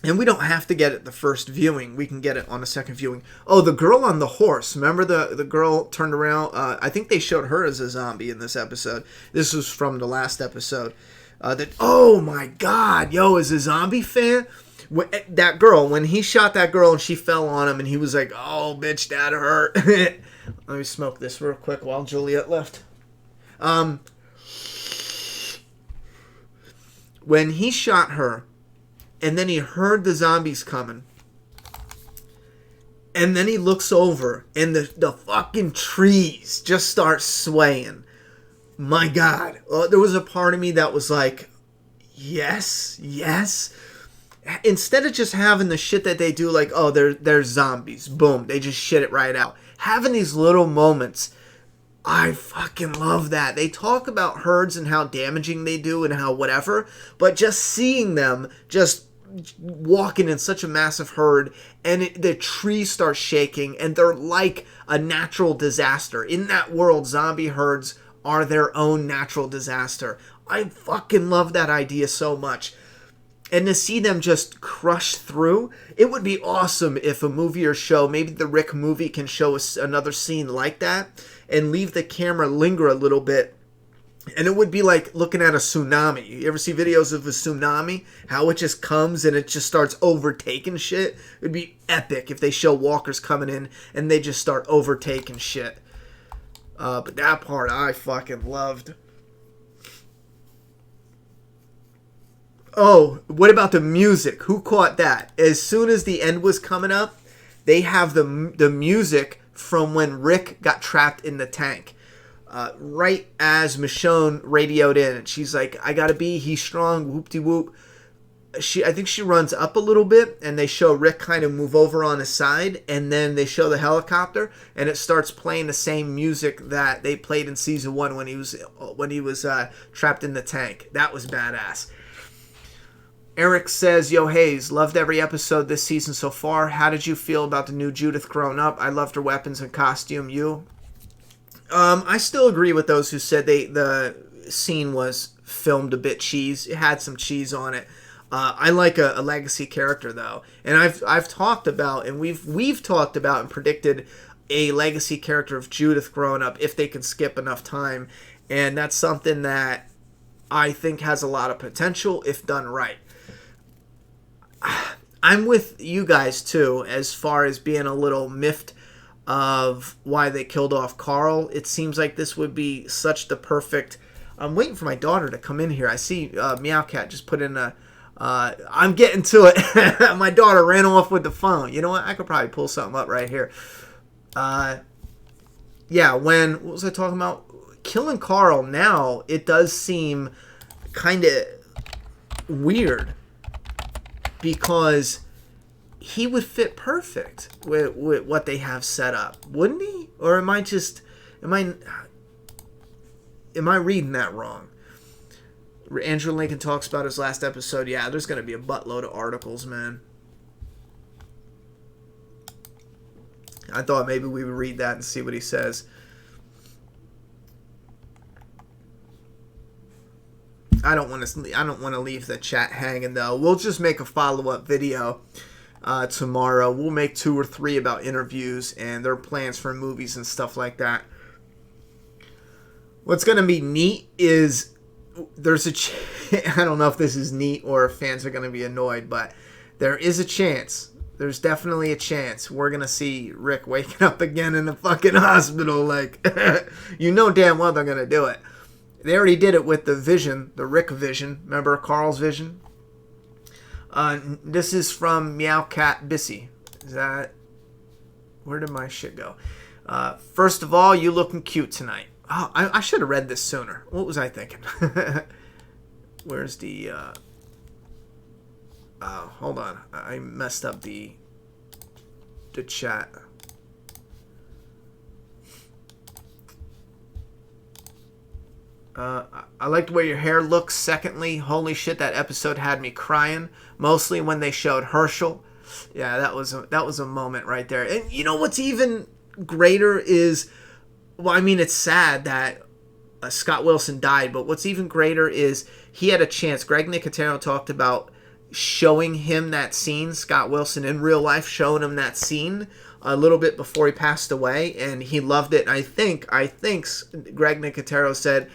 And we don't have to get it the first viewing. We can get it on the second viewing. Oh, the girl on the horse. Remember the girl turned around? I think they showed her as a zombie in this episode. This was from the last episode. Oh my God, yo, is a zombie fan? That girl, when he shot that girl and she fell on him and he was like, oh, bitch, that hurt. Let me smoke this real quick while Juliet left. When he shot her, and then he heard the zombies coming. And then he looks over, and the fucking trees just start swaying. My God. There was a part of me that was like, yes, yes. Instead of just having the shit that they do, like, oh, they're zombies. Boom. They just shit it right out. Having these little moments, I fucking love that. They talk about herds and how damaging they do and how whatever, but just seeing them just walking in such a massive herd, and the trees start shaking, and they're like a natural disaster. In that world, zombie herds are their own natural disaster. I fucking love that idea so much. And to see them just crush through, it would be awesome if a movie or show, maybe the Rick movie, can show us another scene like that and leave the camera linger a little bit. And it would be like looking at a tsunami. You ever see videos of a tsunami? How it just comes and it just starts overtaking shit? It would be epic if they show walkers coming in and they just start overtaking shit. But that part I fucking loved. Oh, what about the music? Who caught that? As soon as the end was coming up, they have the music from when Rick got trapped in the tank. Right as Michonne radioed in, and she's like, I gotta be, he's strong, whoop-de-whoop. I think she runs up a little bit, and they show Rick kind of move over on his side, and then they show the helicopter, and it starts playing the same music that they played in season 1 when he was trapped in the tank. That was badass. Eric says, yo, Hayes, loved every episode this season so far. How did you feel about the new Judith grown up? I loved her weapons and costume. You? I still agree with those who said the scene was filmed a bit cheese. It had some cheese on it. I like a legacy character though, and I've talked about, and we've talked about and predicted a legacy character of Judith growing up if they can skip enough time, and that's something that I think has a lot of potential if done right. I'm with you guys too as far as being a little miffed of why they killed off Carl. It seems like this would be such the perfect... I'm waiting for my daughter to come in here. I see Meowcat just put in a... I'm getting to it. My daughter ran off with the phone. You know what? I could probably pull something up right here. Yeah, what was I talking about? Killing Carl now, it does seem kind of weird because he would fit perfect with what they have set up, wouldn't he? Or am I reading that wrong? Andrew Lincoln talks about his last episode. Yeah, there's going to be a buttload of articles, man. I thought maybe we would read that and see what he says. I don't want to leave the chat hanging though. We'll just make a follow-up video tomorrow. We'll make 2 or 3 about interviews and their plans for movies and stuff like that. What's going to be neat is there's I don't know if this is neat or if fans are going to be annoyed, but there is a chance. There's definitely a chance we're going to see Rick waking up again in the fucking hospital. Like, you know damn well they're going to do it. They already did it with the vision, the Rick vision. Remember Carl's vision? This is from Meowcat Bissy. Is that... Where did my shit go? First of all, you looking cute tonight. Oh, I should have read this sooner. What was I thinking? Where's the... Oh, hold on. I messed up the chat. I like the way your hair looks. Secondly, holy shit, that episode had me crying. Mostly when they showed Herschel. Yeah, that was a moment right there. And you know what's even greater is, well, I mean, it's sad that Scott Wilson died, but what's even greater is he had a chance. Greg Nicotero talked about showing him that scene, Scott Wilson in real life, showing him that scene a little bit before he passed away, and he loved it. And I think Greg Nicotero said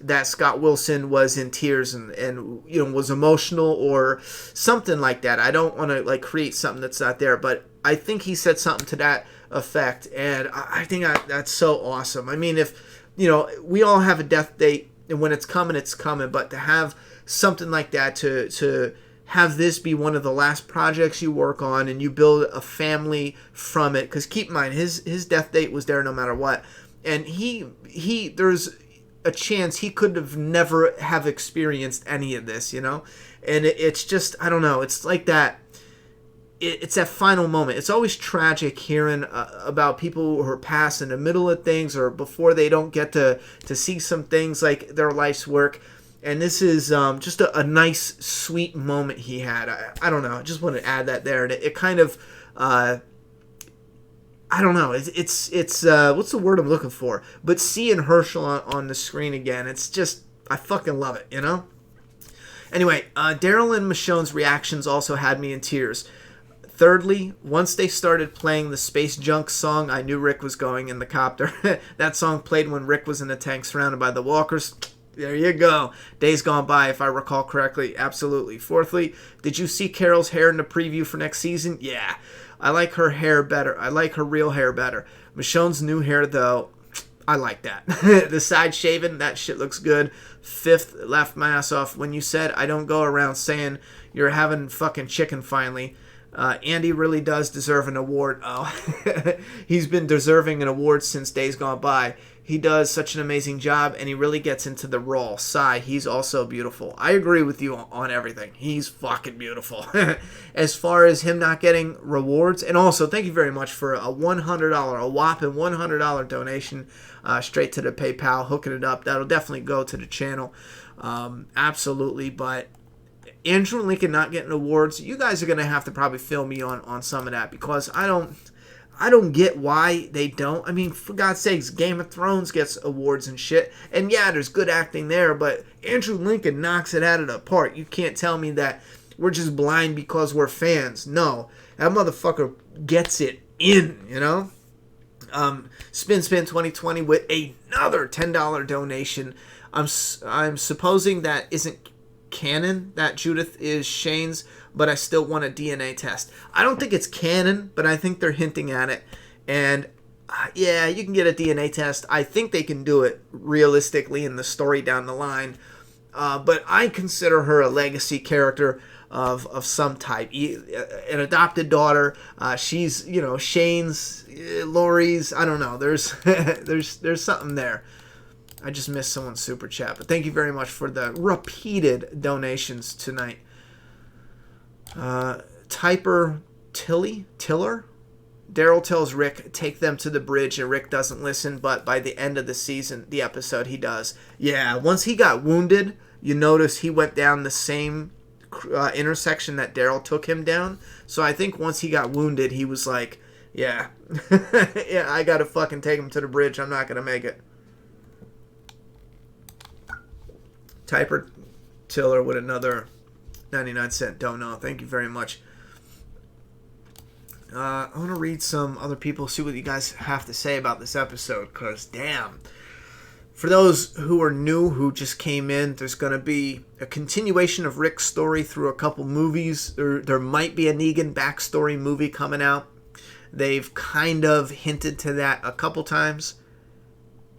that Scott Wilson was in tears and you know, was emotional or something like that. I don't want to like create something that's not there, but I think he said something to that effect, and I think that's so awesome. I mean, if you know, we all have a death date, and when it's coming, but to have something like that, to have this be one of the last projects you work on and you build a family from it, because keep in mind, his death date was there no matter what, and he there's a chance he could have never have experienced any of this, you know, and it's just, I don't know, it's like that. It's that final moment. It's always tragic hearing about people who are past in the middle of things or before they don't get to see some things like their life's work. And this is just a nice, sweet moment he had. I don't know. I just want to add that there. And it kind of, I don't know. It's what's the word I'm looking for? But seeing Herschel on the screen again, it's just, I fucking love it, you know? Anyway, Daryl and Michonne's reactions also had me in tears. Thirdly, once they started playing the Space Junk song, I knew Rick was going in the copter. That song played when Rick was in the tank surrounded by the walkers. There you go. Days gone by, if I recall correctly. Absolutely. Fourthly, did you see Carol's hair in the preview for next season? Yeah. I like her hair better. I like her real hair better. Michonne's new hair, though, I like that. The side shaven, that shit looks good. Fifth, laughed my ass off when you said I don't go around saying you're having fucking chicken finally. Andy really does deserve an award. Oh, he's been deserving an award since Days Gone By. He does such an amazing job, and he really gets into the role. Sigh, he's also beautiful. I agree with you on everything. He's fucking beautiful. As far as him not getting rewards, and also thank you very much for a $100, a whopping $100 donation straight to the PayPal, hooking it up. That'll definitely go to the channel. Absolutely, but Andrew and Lincoln not getting awards, you guys are going to have to probably fill me on some of that, because I don't get why they don't. I mean, for God's sakes, Game of Thrones gets awards and shit. And yeah, there's good acting there, but Andrew Lincoln knocks it out of the park. You can't tell me that we're just blind because we're fans. No, that motherfucker gets it in, you know? Spin 2020 with another $10 donation. I'm supposing that isn't canon that Judith is Shane's, but I still want a DNA test. I don't think it's canon, but I think they're hinting at it. And yeah, you can get a DNA test. I think they can do it realistically in the story down the line. But I consider her a legacy character of some type. An adopted daughter. She's, you know, Shane's, Lori's. I don't know. There's there's something there. I just missed someone's super chat, but thank you very much for the repeated donations tonight. Typer Tiller? Daryl tells Rick, take them to the bridge, and Rick doesn't listen, but by the end of the episode, he does. Yeah, once he got wounded, you notice he went down the same intersection that Daryl took him down. So I think once he got wounded, he was like, yeah, yeah, I gotta fucking take him to the bridge. I'm not gonna make it. Typer Tiller with another 99-cent dono. Thank you very much. I want to read some other people, see what you guys have to say about this episode, because damn. For those who are new, who just came in, there's going to be a continuation of Rick's story through a couple movies. There might be a Negan backstory movie coming out. They've kind of hinted to that a couple times.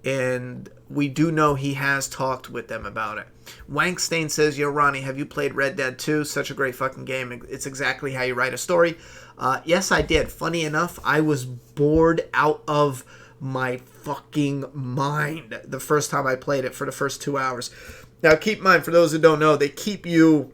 And we do know he has talked with them about it. Wankstein says, yo, Ronnie, have you played Red Dead 2? Such a great fucking game. It's exactly how you write a story. Yes, I did. Funny enough, I was bored out of my fucking mind the first time I played it for the first 2 hours. Now, keep in mind, for those who don't know, they keep you...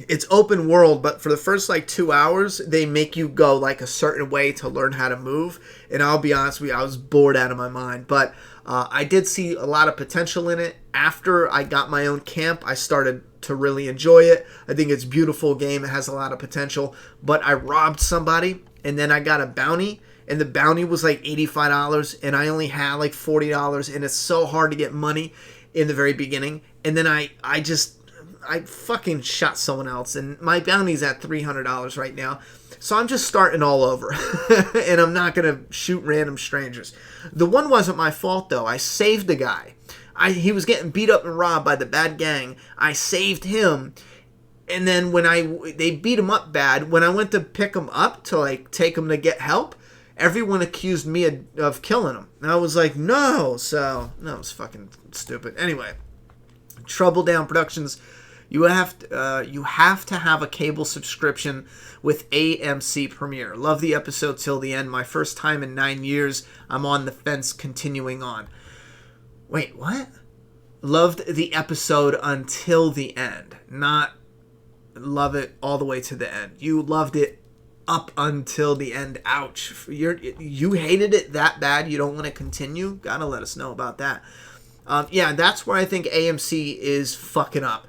It's open world, but for the first, 2 hours, they make you go, a certain way to learn how to move. And I'll be honest with you, I was bored out of my mind. But I did see a lot of potential in it. After I got my own camp, I started to really enjoy it. I think it's a beautiful game. It has a lot of potential. But I robbed somebody, and then I got a bounty, and the bounty was like $85, and I only had like $40, and it's so hard to get money in the very beginning. And then I fucking shot someone else, and my bounty's at $300 right now. So I'm just starting all over, and I'm not going to shoot random strangers. The one wasn't my fault, though. I saved the guy. He was getting beat up and robbed by the bad gang. I saved him, and then when they beat him up bad, when I went to pick him up to like take him to get help, everyone accused me of killing him. And I was like, no. So, no, it was fucking stupid. Anyway, Trouble Down Productions. You have to have a cable subscription with AMC Premiere. Love the episode till the end. My first time in 9 years. I'm on the fence continuing on. Wait, what? Loved the episode until the end. Not love it all the way to the end. You loved it up until the end. Ouch. You hated it that bad you don't want to continue? Gotta let us know about that. Yeah, that's where I think AMC is fucking up.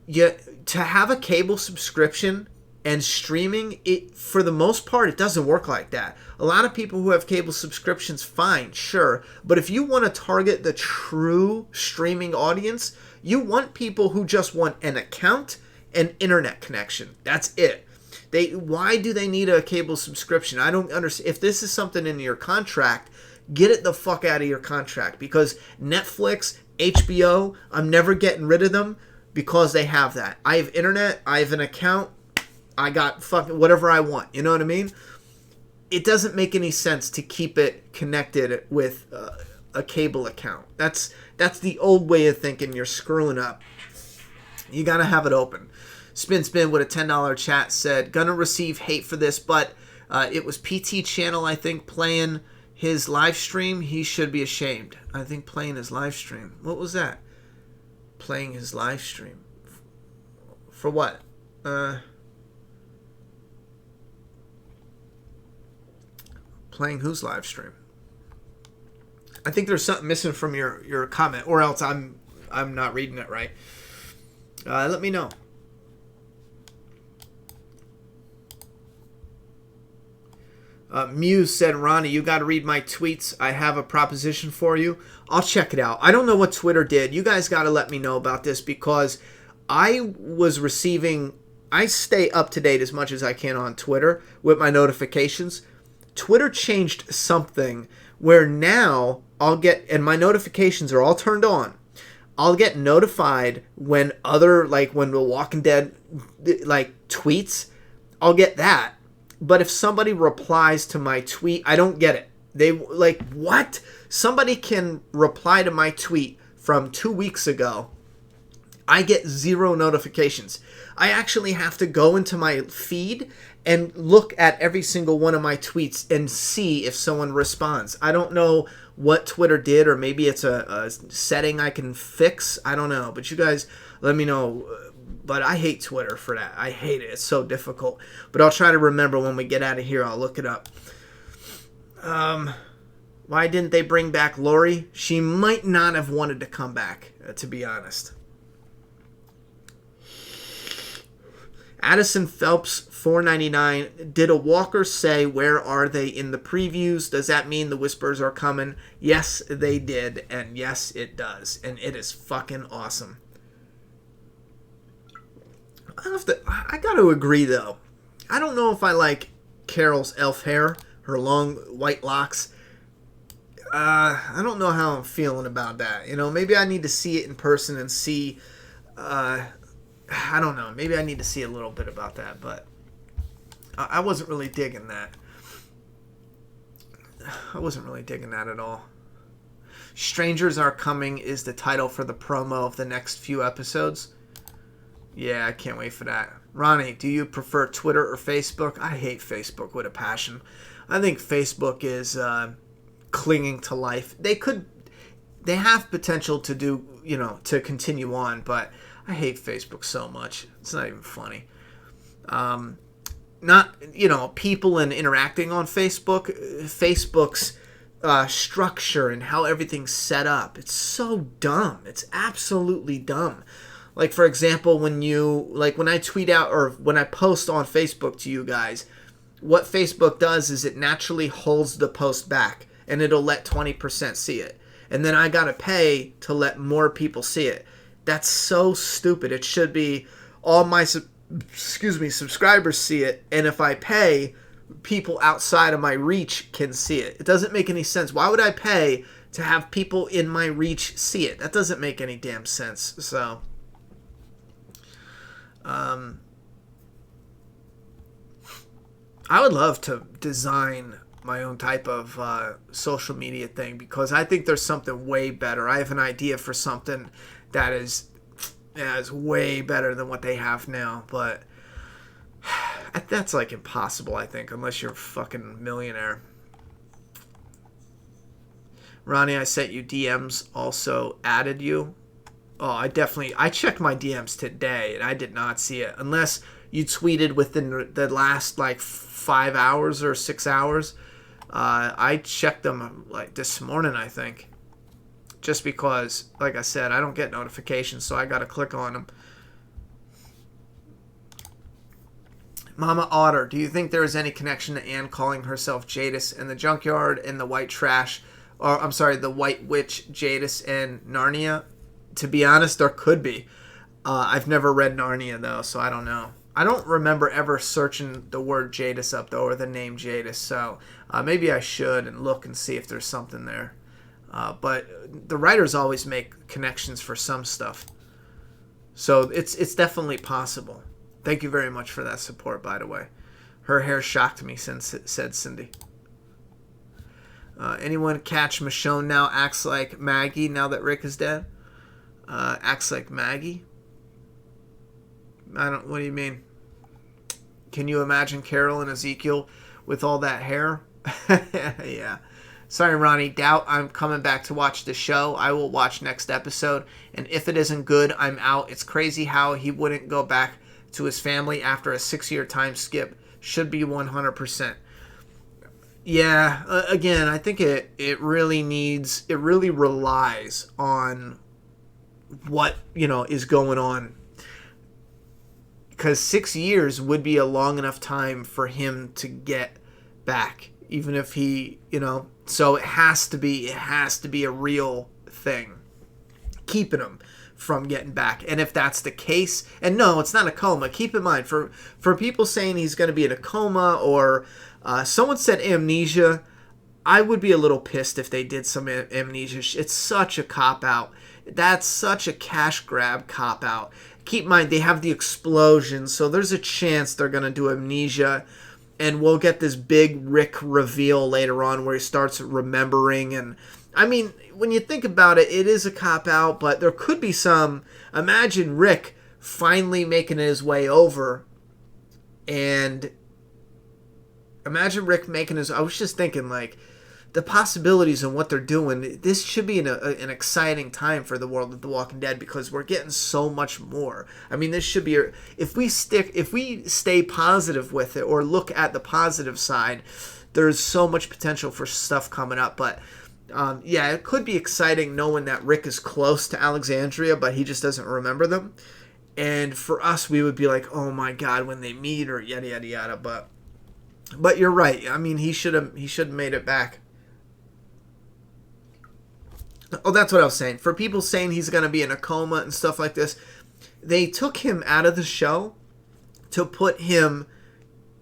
To have a cable subscription and streaming, it for the most part, it doesn't work like that. A lot of people who have cable subscriptions, fine, sure. But if you want to target the true streaming audience, you want people who just want an account and internet connection. That's it. Why do they need a cable subscription? I don't understand. If this is something in your contract, get it the fuck out of your contract. Because Netflix, HBO, I'm never getting rid of them. Because they have that. I have internet. I have an account. I got fucking whatever I want. You know what I mean? It doesn't make any sense to keep it connected with a cable account. That's the old way of thinking. You're screwing up. You got to have it open. Spin with a $10 chat said, gonna receive hate for this, but it was PT Channel, I think, playing his live stream. He should be ashamed. I think playing his live stream. What was that? Playing his live stream for what? Playing whose live stream? I think there's something missing from your comment, or else I'm not reading it right. Let me know. Muse said, Ronnie, you got to read my tweets. I have a proposition for you. I'll check it out. I don't know what Twitter did. You guys got to let me know about this because I stay up to date as much as I can on Twitter with my notifications. Twitter changed something where now I'll get, and my notifications are all turned on. I'll get notified when when The Walking Dead, tweets. I'll get that. But if somebody replies to my tweet, I don't get it. They what? Somebody can reply to my tweet from 2 weeks ago. I get 0 notifications. I actually have to go into my feed and look at every single one of my tweets and see if someone responds. I don't know what Twitter did, or maybe it's a setting I can fix. I don't know. But you guys let me know. But I hate Twitter for that. I hate it. It's so difficult. But I'll try to remember when we get out of here. I'll look it up. Why didn't they bring back Lori? She might not have wanted to come back, to be honest. Addison Phelps, $4.99. Did a Walker say where are they in the previews? Does that mean the Whispers are coming? Yes, they did. And yes, it does. And it is fucking awesome. I got to agree, though. I don't know if I like Carol's elf hair, her long white locks. I don't know how I'm feeling about that. You know, maybe I need to see it in person and see. I don't know. Maybe I need to see a little bit about that, but I wasn't really digging that. I wasn't really digging that at all. Strangers Are Coming is the title for the promo of the next few episodes. Yeah, I can't wait for that. Ronnie, do you prefer Twitter or Facebook? I hate Facebook with a passion. I think Facebook is clinging to life. They have potential to do, to continue on, but I hate Facebook so much. It's not even funny. Not, people and interacting on Facebook. Facebook's structure and how everything's set up. It's so dumb. It's absolutely dumb. Like, for example, when I tweet out or when I post on Facebook to you guys, what Facebook does is it naturally holds the post back and it'll let 20% see it. And then I got to pay to let more people see it. That's so stupid. It should be all my subscribers see it, and if I pay, people outside of my reach can see it. It doesn't make any sense. Why would I pay to have people in my reach see it? That doesn't make any damn sense. So I would love to design my own type of social media thing, because I think there's something way better. I have an idea for something that is way better than what they have now, but that's like impossible, I think, unless you're a fucking millionaire. Ronnie, I sent you DMs, also added you. Oh, I checked my DMs today and I did not see it, unless you tweeted within the last like 5 hours or 6 hours. I checked them like this morning, I think, just because, like I said, I don't get notifications, so I gotta click on them. Mama Otter, do you think there is any connection to Anne calling herself Jadis in the junkyard and the white trash, or I'm sorry, the white witch Jadis and Narnia? To be honest, there could be. I've never read Narnia though, so I don't know. I don't remember ever searching the word Jadis up though, or the name Jadis, so maybe I should and look and see if there's something there. But the writers always make connections for some stuff, so it's definitely possible. Thank you very much for that support, by the way. Her hair shocked me, said Cindy. Anyone catch Michonne now acts like Maggie now that Rick is dead? Acts like Maggie? What do you mean? Can you imagine Carol and Ezekiel with all that hair? Yeah. Sorry, Ronnie. Doubt I'm coming back to watch the show. I will watch next episode, and if it isn't good, I'm out. It's crazy how he wouldn't go back to his family after a 6-year time skip. Should be 100%. Yeah, again, I think it really relies on what, is going on. Because 6 years would be a long enough time for him to get back, even if he, so it has to be a real thing, keeping him from getting back. And if that's the case, and no, it's not a coma. Keep in mind, for people saying he's going to be in a coma, or someone said amnesia, I would be a little pissed if they did some amnesia. It's such a cop-out. That's such a cash grab cop-out. Keep in mind, they have the explosion, so there's a chance they're going to do amnesia, and we'll get this big Rick reveal later on where he starts remembering. And I mean, when you think about it, it is a cop-out, but there could be some. Imagine Rick finally making his way over, and imagine Rick making his. I was just thinking, like, the possibilities and what they're doing. This should be an exciting time for the world of The Walking Dead, because we're getting so much more. I mean, this should be, if we stay positive with it, or look at the positive side, there's so much potential for stuff coming up. But yeah, it could be exciting knowing that Rick is close to Alexandria, but he just doesn't remember them. And for us, we would be like, oh my God, when they meet, or yada yada yada. But you're right. I mean, he should have made it back. Oh, that's what I was saying. For people saying he's going to be in a coma and stuff like this, they took him out of the show to put him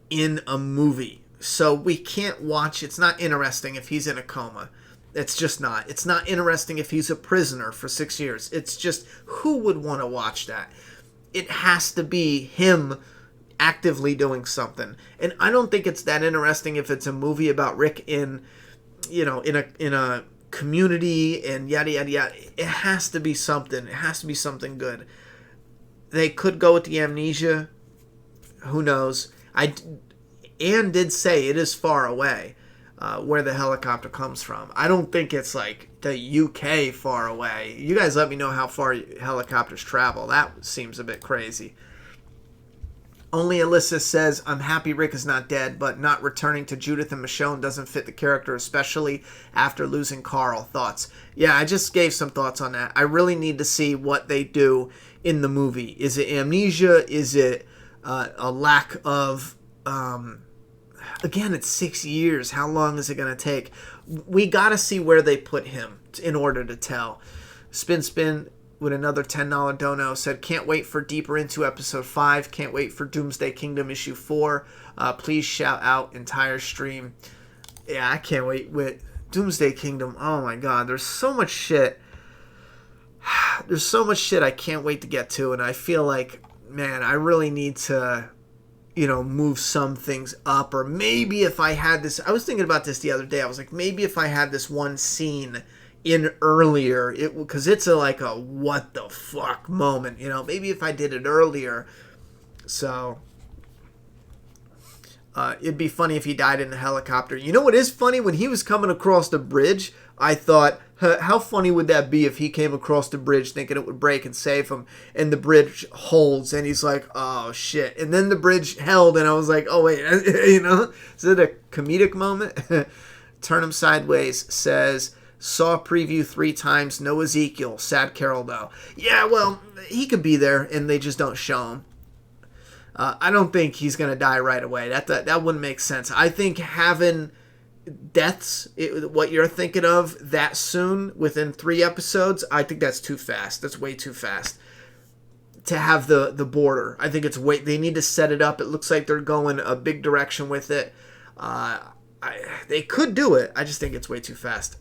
in a movie. So we can't watch. It's not interesting if he's in a coma. It's just not. It's not interesting if he's a prisoner for 6 years. It's just, who would want to watch that? It has to be him actively doing something. And I don't think it's that interesting if it's a movie about Rick in a community and yada yada yada. It has to be something. It has to be something good. They could go with the amnesia. Who knows? Anne did say it is far away, where the helicopter comes from. I don't think it's like the UK far away. You guys let me know how far helicopters travel. That seems a bit crazy. Only Alyssa says, I'm happy Rick is not dead, but not returning to Judith and Michonne doesn't fit the character, especially after losing Carl. Thoughts? Yeah, I just gave some thoughts on that. I really need to see what they do in the movie. Is it amnesia? Is it a lack of... again, it's 6 years. How long is it going to take? We got to see where they put him in order to tell. Spin with another $10 dono said, can't wait for Deeper Into episode 5. Can't wait for Doomsday Kingdom issue 4. Please shout out entire stream. Yeah, I can't wait with Doomsday Kingdom. Oh my god, there's so much shit. There's so much shit I can't wait to get to, and I feel like, man, I really need to, move some things up. Or maybe if I had this, I was thinking about this the other day. I was like, maybe if I had this one scene in earlier, because it's like a what the fuck moment, maybe if I did it earlier. So it'd be funny if he died in a helicopter. You know what is funny? When he was coming across the bridge, I thought, how funny would that be if he came across the bridge thinking it would break and save him, and the bridge holds, and he's like, oh shit, and then the bridge held, and I was like, oh wait, is it a comedic moment? Turn him Sideways says, saw preview 3 times, no Ezekiel, sad Carol though. Yeah, well, he could be there, and they just don't show him. I don't think he's going to die right away. That wouldn't make sense. I think having deaths, what you're thinking of, that soon, within 3 episodes, I think that's too fast. That's way too fast. To have the border. I think they need to set it up. It looks like they're going a big direction with it. They could do it. I just think it's way too fast.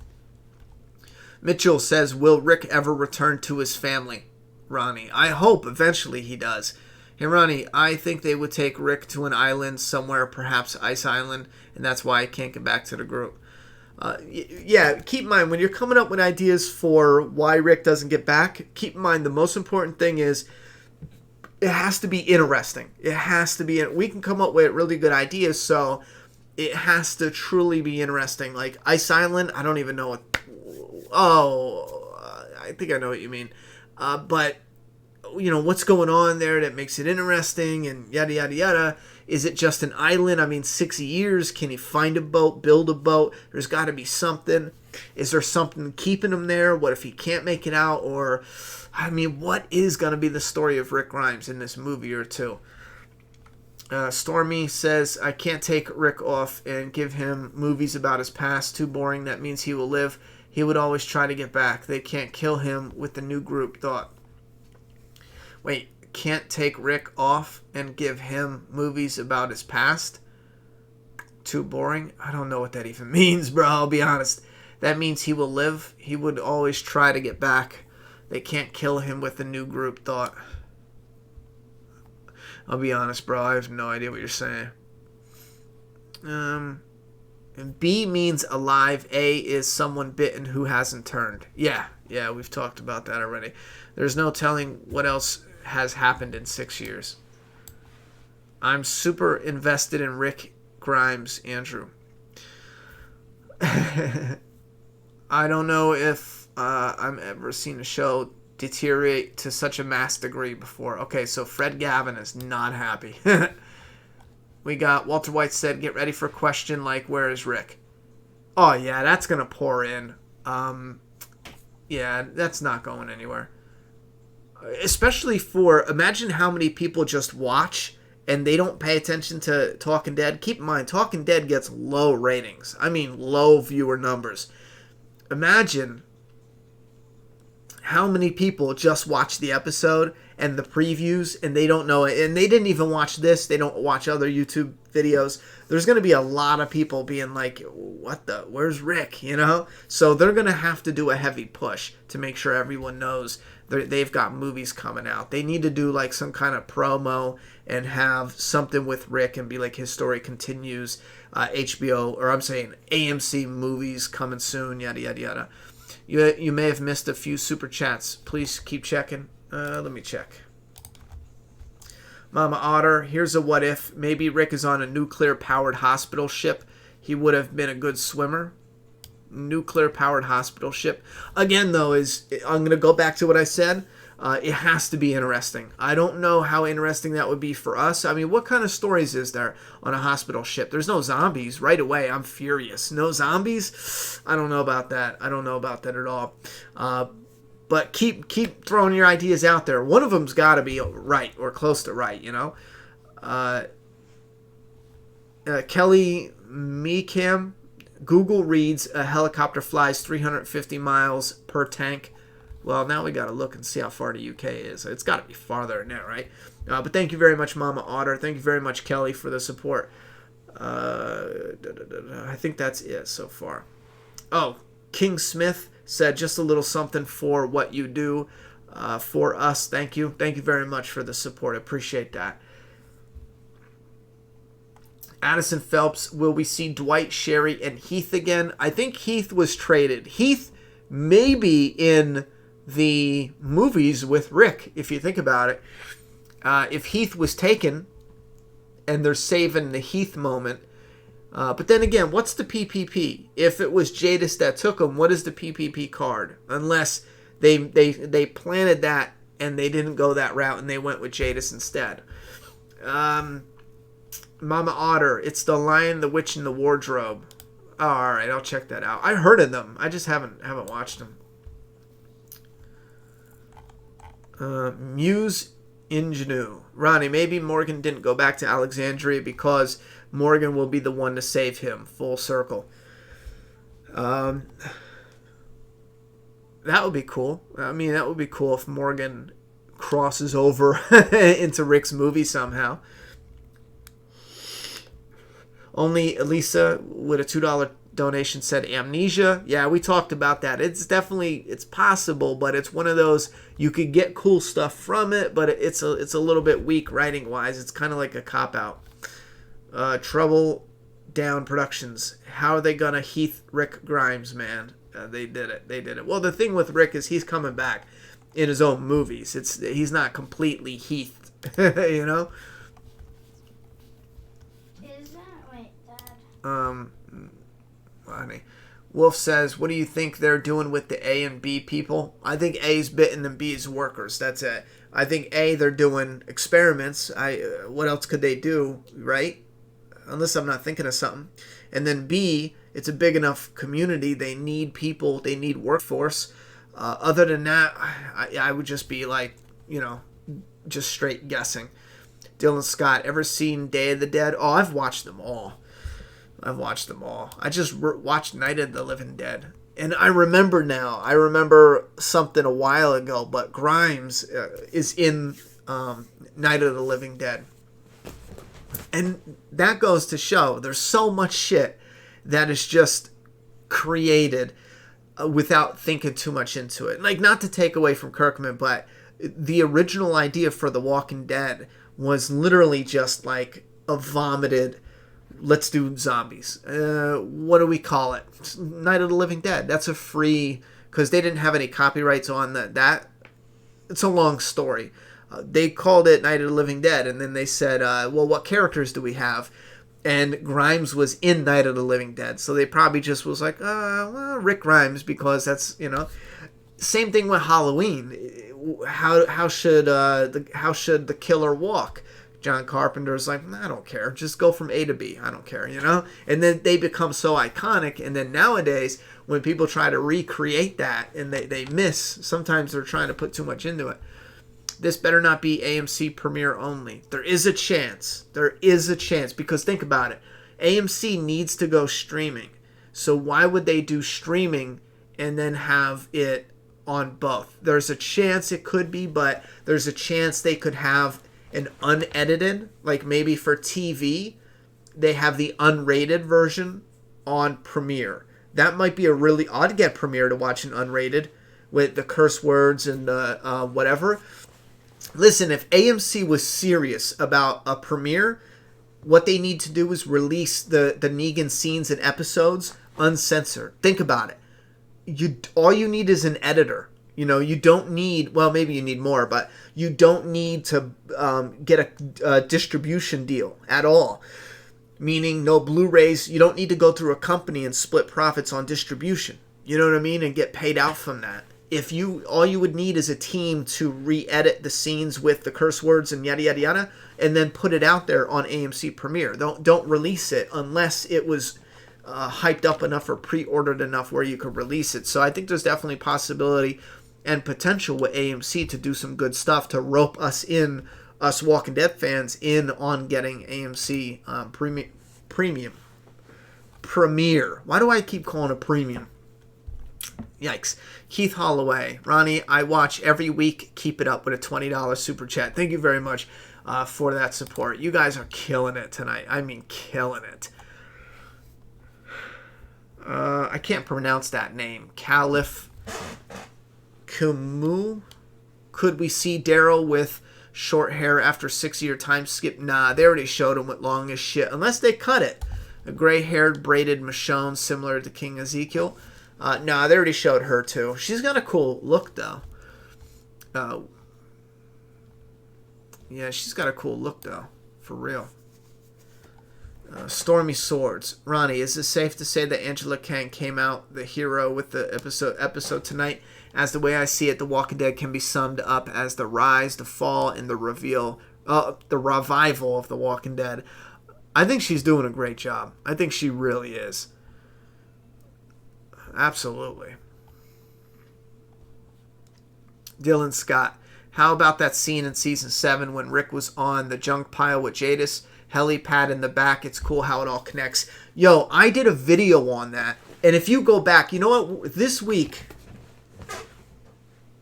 Mitchell says, will Rick ever return to his family? Ronnie, I hope eventually he does. Hey, Ronnie, I think they would take Rick to an island somewhere, perhaps Ice Island, and that's why I can't get back to the group. Yeah, keep in mind, when you're coming up with ideas for why Rick doesn't get back, keep in mind the most important thing is it has to be interesting. It has to be... We can come up with really good ideas, so it has to truly be interesting. Like Ice Island, I don't even know what... I think I know what you mean. But, what's going on there that makes it interesting and yada, yada, yada. Is it just an island? I mean, 6 years. Can he find a boat, build a boat? There's got to be something. Is there something keeping him there? What if he can't make it out? Or, what is going to be the story of Rick Grimes in this movie or two? Stormy says, I can't take Rick off and give him movies about his past. Too boring. That means he will live. He would always try to get back. They can't kill him with the new group thought. Wait, can't take Rick off and give him movies about his past? Too boring? I don't know what that even means, bro. I'll be honest. That means he will live. He would always try to get back. They can't kill him with the new group thought. I'll be honest, bro. I have no idea what you're saying. And B means alive. A is someone bitten who hasn't turned. Yeah, we've talked about that already. There's no telling what else has happened in 6 years. I'm super invested in Rick Grimes, Andrew. I don't know if I've ever seen a show deteriorate to such a mass degree before. Okay, so Fred Gavin is not happy. We got Walter White said, get ready for a question like, where is Rick? Oh, yeah, that's going to pour in. Yeah, that's not going anywhere. Especially imagine how many people just watch and they don't pay attention to Talking Dead. Keep in mind, Talking Dead gets low ratings. I mean, low viewer numbers. Imagine how many people just watch the episode and the previews and they don't know it, and they didn't even watch this, they don't watch other YouTube videos. There's going to be a lot of people being like, where's Rick, So they're going to have to do a heavy push to make sure everyone knows they've got movies coming out. They need to do like some kind of promo and have something with Rick and be like, his story continues, HBO, or I'm saying AMC movies coming soon, yada, yada, yada. You may have missed a few super chats. Please keep checking. Let me check. Mama Otter, here's a what if. Maybe Rick is on a nuclear-powered hospital ship. He would have been a good swimmer. Nuclear-powered hospital ship. Again, though, I'm going to go back to what I said. it has to be interesting. I don't know how interesting that would be for us. I mean, what kind of stories is there on a hospital ship? There's no zombies. Right away, I'm furious. No zombies? I don't know about that. I don't know about that at all. But keep throwing your ideas out there. One of them's got to be right or close to right, you know? Kelly Meekham, Google reads a helicopter flies 350 miles per tank. Well, now we got to look and see how far the UK is. It's got to be farther than that, right? But thank you very much, Mama Otter. Thank you very much, Kelly, for the support. I think that's it so far. Oh, King Smith said just a little something for what you do for us. Thank you. Thank you very much for the support. I appreciate that. Addison Phelps, will we see Dwight, Sherry, and Heath again? I think Heath was traded. Heath may be in the movies with Rick, if you think about it. If Heath was taken, and they're saving the Heath moment. But then again, what's the PPP? If it was Jadis that took him, what is the PPP card? Unless they planted that and they didn't go that route and they went with Jadis instead. Mama Otter, it's The Lion, the Witch, and the Wardrobe. Oh, all right, I'll check that out. I heard of them. I just haven't watched them. Muse Ingenue. Ronnie, maybe Morgan didn't go back to Alexandria because Morgan will be the one to save him. Full circle. That would be cool. I mean, that would be cool if Morgan crosses over into Rick's movie somehow. Only Elisa with a $2 donation said Amnesia. Yeah, we talked about that. It's possible, but it's one of those, you could get cool stuff from it, but it's a little bit weak writing wise. It's kind of like a cop out. Trouble Down Productions. How are they gonna Heath Rick Grimes, man? They did it. Well, the thing with Rick is he's coming back in his own movies. He's not completely Heath, you know. Is that wait, Dad? Funny. Wolf says, what do you think they're doing with the A and B people? I think A's bitten and B's workers. That's it. I think A, they're doing experiments. What else could they do, right? Unless I'm not thinking of something. And then B, it's a big enough community. They need people. They need workforce. Other than that, I would just be like, just straight guessing. Dylan Scott, ever seen Day of the Dead? Oh, I've watched them all. I just watched Night of the Living Dead. And I remember now. I remember something a while ago, but Grimes is in Night of the Living Dead. And that goes to show there's so much shit that is just created without thinking too much into it. Like, not to take away from Kirkman, but the original idea for The Walking Dead was literally just like a vomited, let's do zombies. What do we call it? Night of the Living Dead. That's a free, because they didn't have any copyrights on that. It's a long story. They called it Night of the Living Dead, and then they said, well, what characters do we have? And Grimes was in Night of the Living Dead, so they probably just was like, well, Rick Grimes, because that's, Same thing with Halloween. How should the killer walk? John Carpenter's like, I don't care. Just go from A to B. I don't care, And then they become so iconic. And then nowadays, when people try to recreate that and they miss, sometimes they're trying to put too much into it. This better not be AMC premiere only. There is a chance. Because think about it. AMC needs to go streaming. So why would they do streaming and then have it on both? There's a chance it could be, but there's a chance they could have an unedited, like maybe for TV, they have the unrated version on Premiere. That might be a really odd get Premiere to watch an unrated with the curse words and whatever. Listen, if AMC was serious about a premiere, what they need to do is release the Negan scenes and episodes uncensored. Think about it. All you need is an editor. You don't need, well, maybe you need more, but you don't need to get a distribution deal at all. Meaning no Blu-rays. You don't need to go through a company and split profits on distribution. You know what I mean? And get paid out from that. if you all you would need is a team to re-edit the scenes with the curse words and yada yada yada, and then put it out there on AMC Premiere. Don't release it unless it was hyped up enough or pre-ordered enough where you could release it. So I think there's definitely possibility and potential with AMC to do some good stuff to rope us Walking Dead fans in on getting AMC Premiere. Why do I keep calling it premium? Yikes. Keith Holloway. Ronnie, I watch every week. Keep it up with a $20 super chat. Thank you very much for that support. You guys are killing it tonight. I mean, killing it. I can't pronounce that name. Caliph Kumu. Could we see Daryl with short hair after 6-year time skip? Nah, they already showed him with long as shit. Unless they cut it. A gray-haired, braided Michonne similar to King Ezekiel. Nah, they already showed her too. She's got a cool look though. Yeah, she's got a cool look though. For real. Stormy Swords. Ronnie, is it safe to say that Angela Kang came out the hero with the episode tonight? As the way I see it, The Walking Dead can be summed up as the rise, the fall, and the revival of The Walking Dead. I think she's doing a great job. I think she really is. Absolutely. Dylan Scott. How about that scene in season 7 when Rick was on the junk pile with Jadis? Helipad in the back. It's cool how it all connects. Yo, I did a video on that. And if you go back, you know what? This week...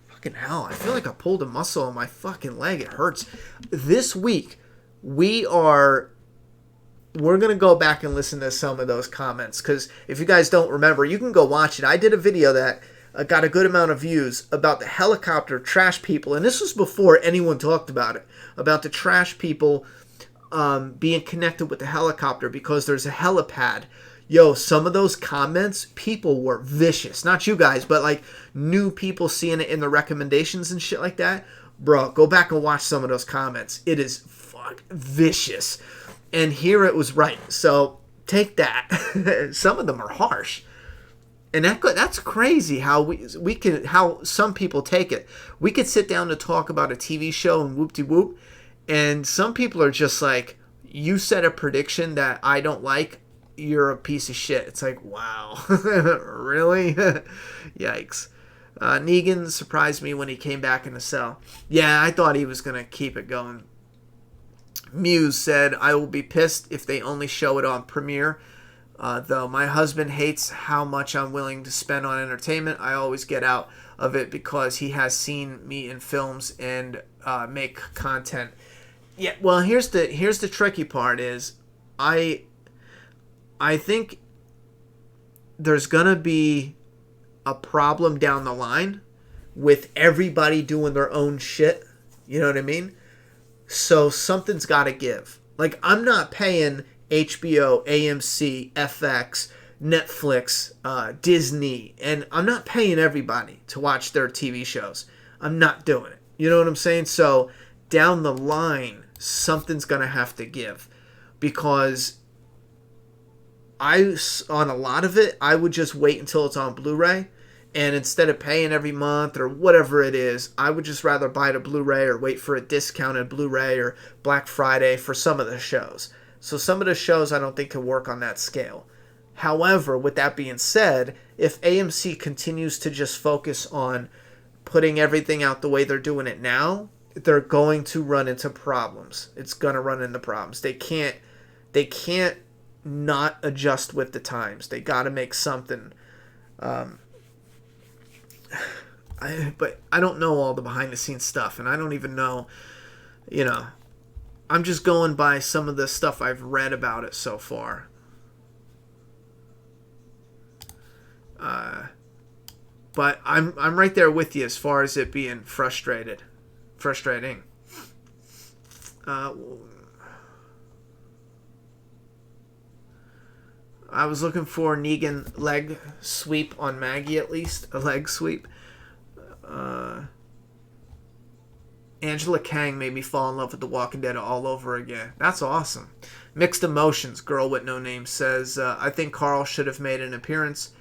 Fucking hell, I feel like I pulled a muscle on my fucking leg. It hurts. This week, we're going to go back and listen to some of those comments. Because if you guys don't remember, you can go watch it. I did a video that got a good amount of views about the helicopter trash people. And this was before anyone talked about it. About the trash people being connected with the helicopter because there's a helipad. Yo, some of those comments, people were vicious. Not you guys, but like new people seeing it in the recommendations and shit like that. Bro, go back and watch some of those comments. It is vicious. And here it was right. So take that. Some of them are harsh. And that's crazy how we can, how some people take it. We could sit down to talk about a TV show and whoop-de-whoop. And some people are just like, you said a prediction that I don't like, you're a piece of shit. It's like, wow. Really? Yikes. Negan surprised me when he came back in the cell. Yeah, I thought he was going to keep it going. Muse said, I will be pissed if they only show it on Premiere. Though my husband hates how much I'm willing to spend on entertainment, I always get out of it because he has seen me in films and make content. Yeah, well, here's the tricky part is I think there's gonna be a problem down the line with everybody doing their own shit. You know what I mean? So something's got to give. Like, I'm not paying HBO, AMC, FX, Netflix, Disney, and I'm not paying everybody to watch their TV shows. I'm not doing it. You know what I'm saying? So down the line, something's going to have to give. Because on a lot of it, I would just wait until it's on Blu-ray. And instead of paying every month or whatever it is, I would just rather buy the Blu-ray or wait for a discounted Blu-ray or Black Friday for some of the shows. So some of the shows I don't think can work on that scale. However, with that being said, if AMC continues to just focus on putting everything out the way they're doing it now, they're going to run into problems. It's going to run into problems. They can't not adjust with the times. They got to make something. But I don't know all the behind the scenes stuff, and I don't even know, I'm just going by some of the stuff I've read about it so far. But I'm right there with you as far as it being frustrating. I was looking for Negan leg sweep on Maggie, at least. A leg sweep. Angela Kang made me fall in love with The Walking Dead all over again. That's awesome. Mixed Emotions, girl with no name, says, I think Carl should have made an appearance.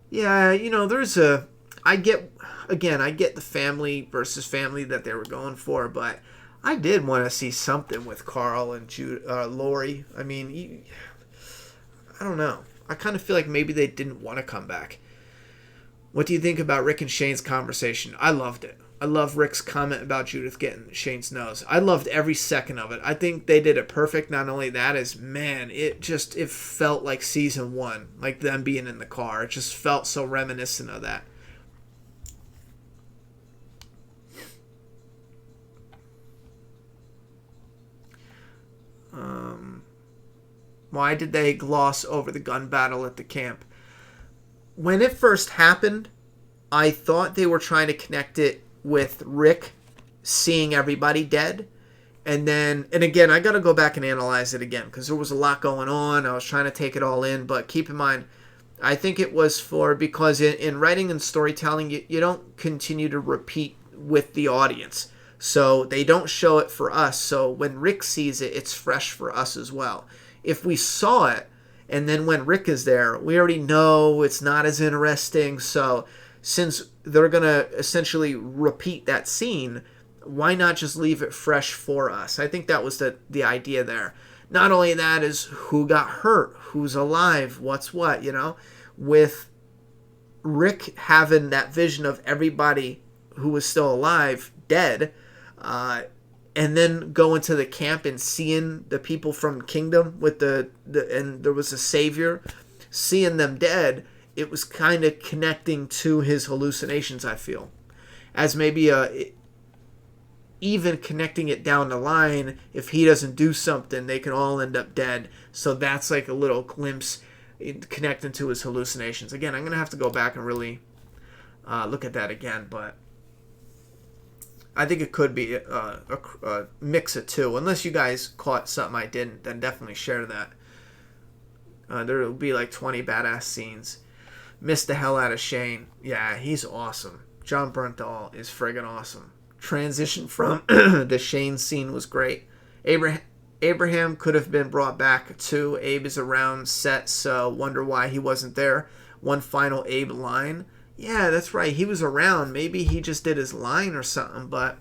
Yeah, there's a... I get the family versus family that they were going for, but I did want to see something with Carl and Lori. I mean, I don't know. I kind of feel like maybe they didn't want to come back. What do you think about Rick and Shane's conversation? I loved it. I love Rick's comment about Judith getting Shane's nose. I loved every second of it. I think they did it perfect. Not only that, it felt like season 1, like them being in the car. It just felt so reminiscent of that. Why did they gloss over the gun battle at the camp? When it first happened, I thought they were trying to connect it with Rick seeing everybody dead. And again, I got to go back and analyze it again because there was a lot going on. I was trying to take it all in. But keep in mind, I think it was because in writing and storytelling, you don't continue to repeat with the audience. So they don't show it for us. So when Rick sees it, it's fresh for us as well. If we saw it, and then when Rick is there, we already know it's not as interesting. So since they're going to essentially repeat that scene, why not just leave it fresh for us? I think that was the idea there. Not only that is who got hurt, who's alive, what's what, with Rick having that vision of everybody who was still alive dead, and then going to the camp and seeing the people from Kingdom with and there was a savior, seeing them dead, it was kind of connecting to his hallucinations, I feel. As maybe even connecting it down the line, if he doesn't do something, they can all end up dead. So that's like a little glimpse connecting to his hallucinations. Again, I'm going to have to go back and really look at that again, but I think it could be a mix of two. Unless you guys caught something I didn't, then definitely share that. There will be like 20 badass scenes. Missed the hell out of Shane. Yeah, he's awesome. John Bernthal is friggin' awesome. Transition from the Shane scene was great. Abraham could have been brought back too. Abe is around set, so wonder why he wasn't there. One final Abe line. Yeah, that's right. He was around. Maybe he just did his line or something, but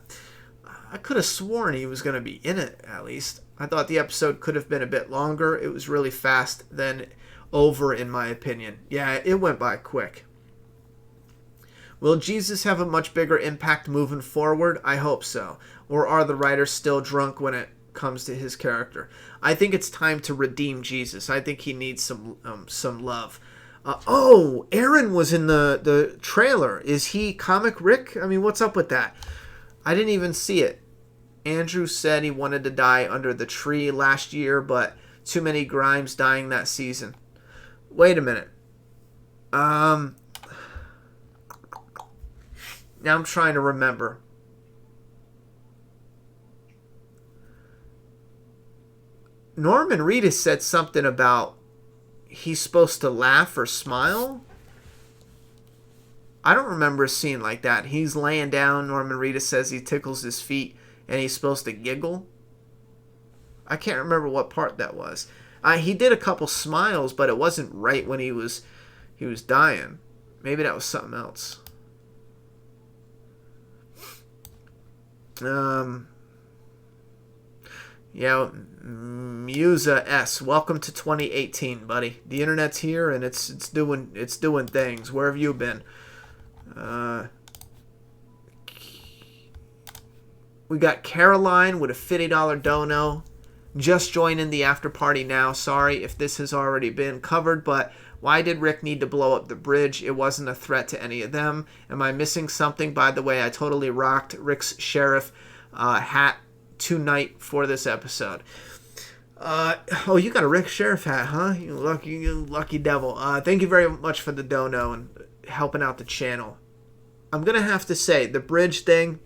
I could have sworn he was going to be in it, at least. I thought the episode could have been a bit longer. It was really fast, then over, in my opinion. Yeah, it went by quick. Will Jesus have a much bigger impact moving forward? I hope so. Or are the writers still drunk when it comes to his character? I think it's time to redeem Jesus. I think he needs some love. Aaron was in the trailer. Is he Comic Rick? I mean, what's up with that? I didn't even see it. Andrew said he wanted to die under the tree last year, but too many Grimes dying that season. Wait a minute. Now I'm trying to remember. Norman Reedus said something about he's supposed to laugh or smile. I don't remember a scene like that. He's laying down. Norman Reedus says he tickles his feet and he's supposed to giggle. I can't remember what part that was. He did a couple smiles, but it wasn't right when he was dying. Maybe that was something else. Yeah, Musa S. Welcome to 2018, buddy. The internet's here and it's doing things. Where have you been? We got Caroline with a $50 dono. Just joining the after party now. Sorry if this has already been covered, but why did Rick need to blow up the bridge? It wasn't a threat to any of them. Am I missing something? By the way, I totally rocked Rick's sheriff hat tonight for this episode. You got a Rick Sheriff hat, huh? You lucky devil. Thank you very much for the dono and helping out the channel. I'm gonna have to say the bridge thing,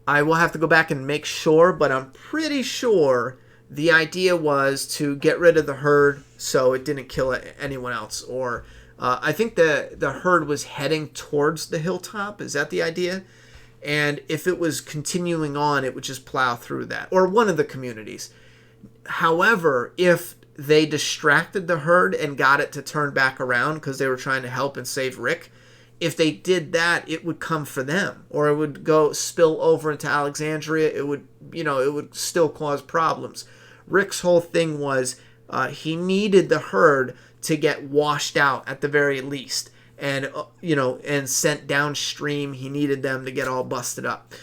I will have to go back and make sure, but I'm pretty sure the idea was to get rid of the herd so it didn't kill anyone else. Or I think the herd was heading towards the hilltop. Is that the idea? And if it was continuing on, it would just plow through that. Or one of the communities. However, if they distracted the herd and got it to turn back around because they were trying to help and save Rick, if they did that, it would come for them, or it would go spill over into Alexandria. It would, it would still cause problems. Rick's whole thing was he needed the herd to get washed out at the very least, and and sent downstream. He needed them to get all busted up.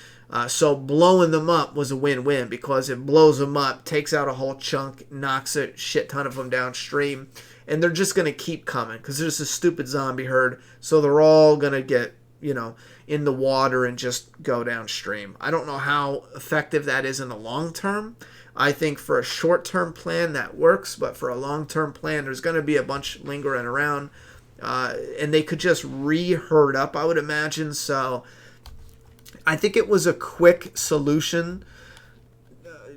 So blowing them up was a win-win, because it blows them up, takes out a whole chunk, knocks a shit ton of them downstream, and they're just going to keep coming because there's a stupid zombie herd. So they're all going to get, in the water and just go downstream. I don't know how effective that is in the long term. I think for a short-term plan that works, but for a long-term plan, there's going to be a bunch lingering around. And they could just re-herd up, I would imagine. So I think it was a quick solution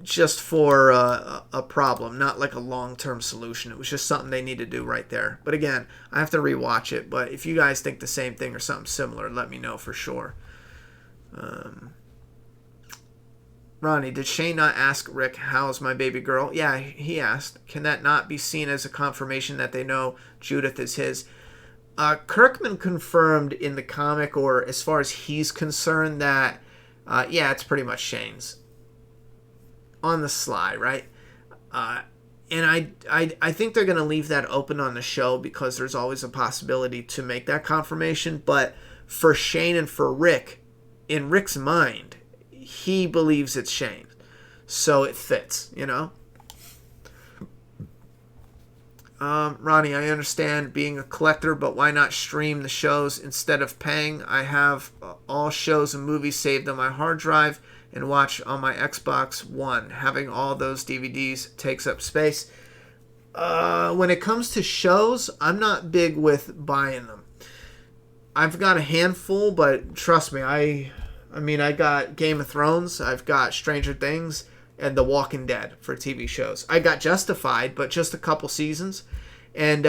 just for a problem, not like a long-term solution. It was just something they need to do right there. But again, I have to rewatch it. But if you guys think the same thing or something similar, let me know for sure. Ronnie, did Shane not ask Rick, how's my baby girl? Yeah, he asked. Can that not be seen as a confirmation that they know Judith is his? Kirkman confirmed in the comic, or as far as he's concerned, that, it's pretty much Shane's. On the sly, right? And I think they're going to leave that open on the show, because there's always a possibility to make that confirmation. But for Shane and for Rick, in Rick's mind, he believes it's Shane. So it fits, Ronnie, I understand being a collector, but why not stream the shows instead of paying? I have all shows and movies saved on my hard drive and watch on my Xbox One. Having all those DVDs takes up space. When it comes to shows, I'm not big with buying them. I've got a handful, but trust me, I got Game of Thrones, I've got Stranger Things, and The Walking Dead for TV shows. I got Justified, but just a couple seasons, and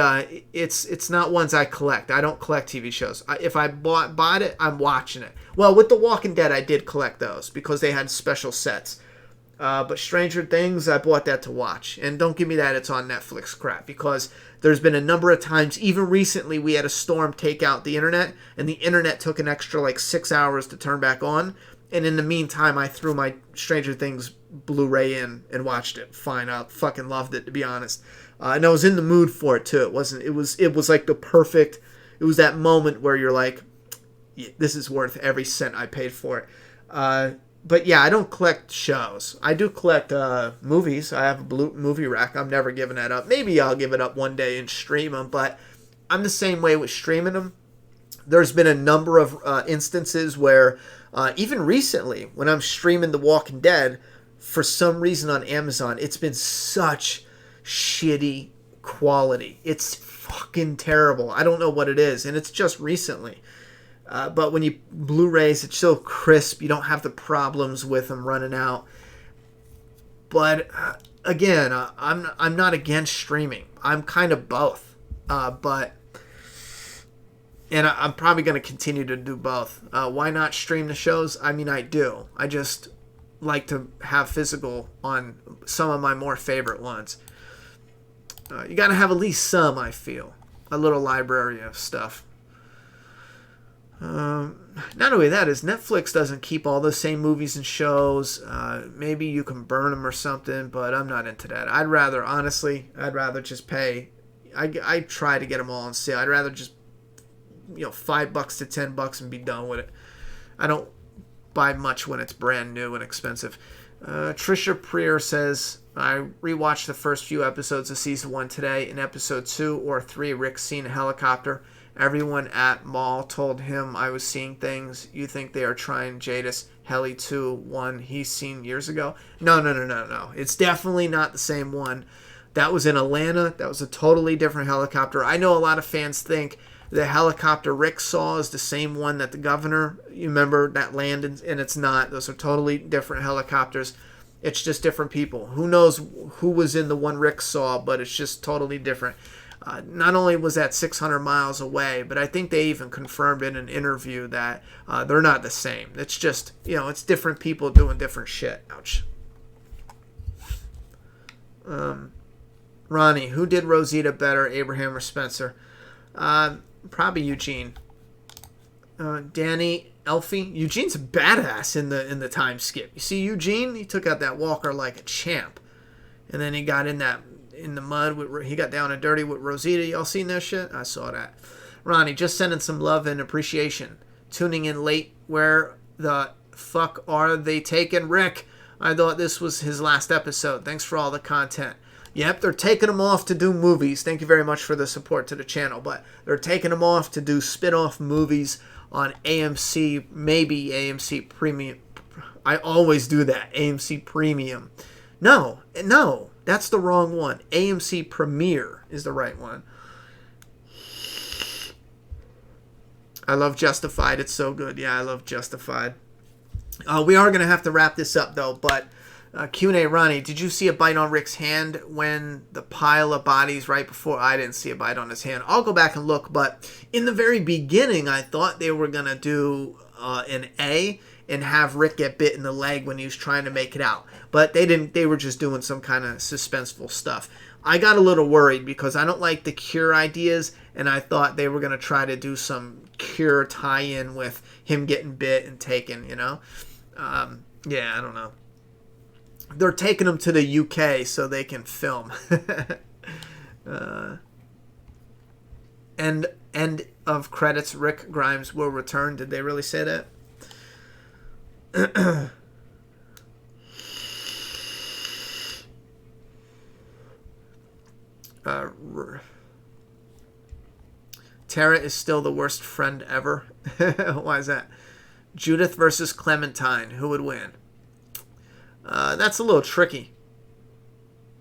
it's not ones I collect. I don't collect TV shows. If I bought it, I'm watching it. Well, with The Walking Dead, I did collect those because they had special sets. But Stranger Things, I bought that to watch. And don't give me that it's on Netflix crap, because there's been a number of times, even recently, we had a storm take out the internet, and the internet took an extra 6 hours to turn back on. And in the meantime, I threw my Stranger Things Blu-ray in and watched it. Fine, I fucking loved it, to be honest. And I was in the mood for it too. It was like the perfect. It was that moment where you're like, yeah, this is worth every cent I paid for it. But yeah, I don't collect shows. I do collect movies. I have a movie rack. I'm never giving that up. Maybe I'll give it up one day and stream them, but I'm the same way with streaming them. There's been a number of instances where, even recently, when I'm streaming The Walking Dead, for some reason on Amazon, it's been such shitty quality. It's fucking terrible. I don't know what it is, and it's just recently. But when you Blu-rays, it's so crisp. You don't have the problems with them running out. But again, I'm not against streaming. I'm kind of both. And I'm probably going to continue to do both. Why not stream the shows? I mean, I do. I just like to have physical on some of my more favorite ones. You got to have at least some, I feel. A little library of stuff. Not only that, is Netflix doesn't keep all the same movies and shows. Maybe you can burn them or something, but I'm not into that. I'd rather just pay. I try to get them all on sale. I'd rather just $5 to $10 and be done with it. I don't buy much when it's brand new and expensive. Trisha Prier says, I rewatched the first few episodes of season 1 today. In episode 2 or 3, Rick's seen a helicopter. Everyone at mall told him I was seeing things. You think they are trying Jadis Heli 2 one he's seen years ago? No. It's definitely not the same one. That was in Atlanta. That was a totally different helicopter. I know a lot of fans think the helicopter Rick saw is the same one that the governor, you remember, that landed, and it's not. Those are totally different helicopters. It's just different people. Who knows who was in the one Rick saw, but it's just totally different. Not only was that 600 miles away, but I think they even confirmed in an interview that they're not the same. It's just, it's different people doing different shit. Ouch. Ronnie, who did Rosita better, Abraham or Spencer? Probably Eugene. Danny Elfie. Eugene's a badass in the time skip. You see Eugene? He took out that walker like a champ. And then he got in the mud. He got down and dirty with Rosita. Y'all seen that shit? I saw that. Ronnie, just sending some love and appreciation. Tuning in late. Where the fuck are they taking Rick? I thought this was his last episode. Thanks for all the content. Yep, they're taking him off to do movies. Thank you very much for the support to the channel. But they're taking him off to do spin-off movies on AMC, maybe AMC Premium. I always do that. AMC Premium. No, that's the wrong one. AMC Premiere is the right one. I love Justified. It's so good. Yeah, I love Justified. We are going to have to wrap this up, though. But Q&A, Ronnie, did you see a bite on Rick's hand when the pile of bodies right before? I didn't see a bite on his hand. I'll go back and look. But in the very beginning, I thought they were going to do an A and have Rick get bit in the leg when he was trying to make it out. But they didn't. They were just doing some kind of suspenseful stuff. I got a little worried because I don't like the Cure ideas, and I thought they were going to try to do some Cure tie-in with him getting bit and taken, Yeah, I don't know. They're taking him to the UK so they can film. End of credits, Rick Grimes will return. Did they really say that? Tara is still the worst friend ever. Why is that? Judith versus Clementine. Who would win? That's a little tricky.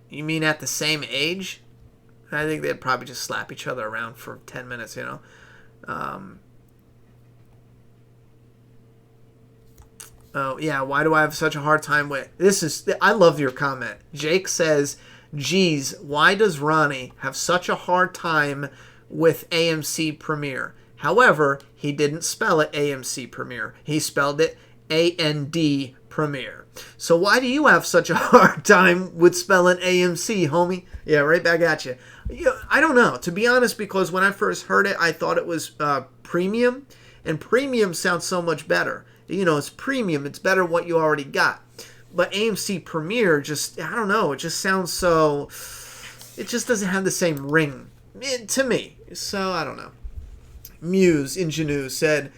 You mean at the same age? I think they'd probably just slap each other around for 10 minutes, Oh, yeah, why do I have such a hard time with... I love your comment. Jake says, geez, why does Ronnie have such a hard time with AMC Premiere? However, he didn't spell it AMC Premiere. He spelled it AND Premiere. So why do you have such a hard time with spelling AMC, homie? Yeah, right back at you. I don't know. To be honest, because when I first heard it, I thought it was premium. And premium sounds so much better. It's premium. It's better what you already got. But AMC Premiere just, I don't know. It just sounds so... It just doesn't have the same ring to me. So, I don't know. Muse Ingenue said,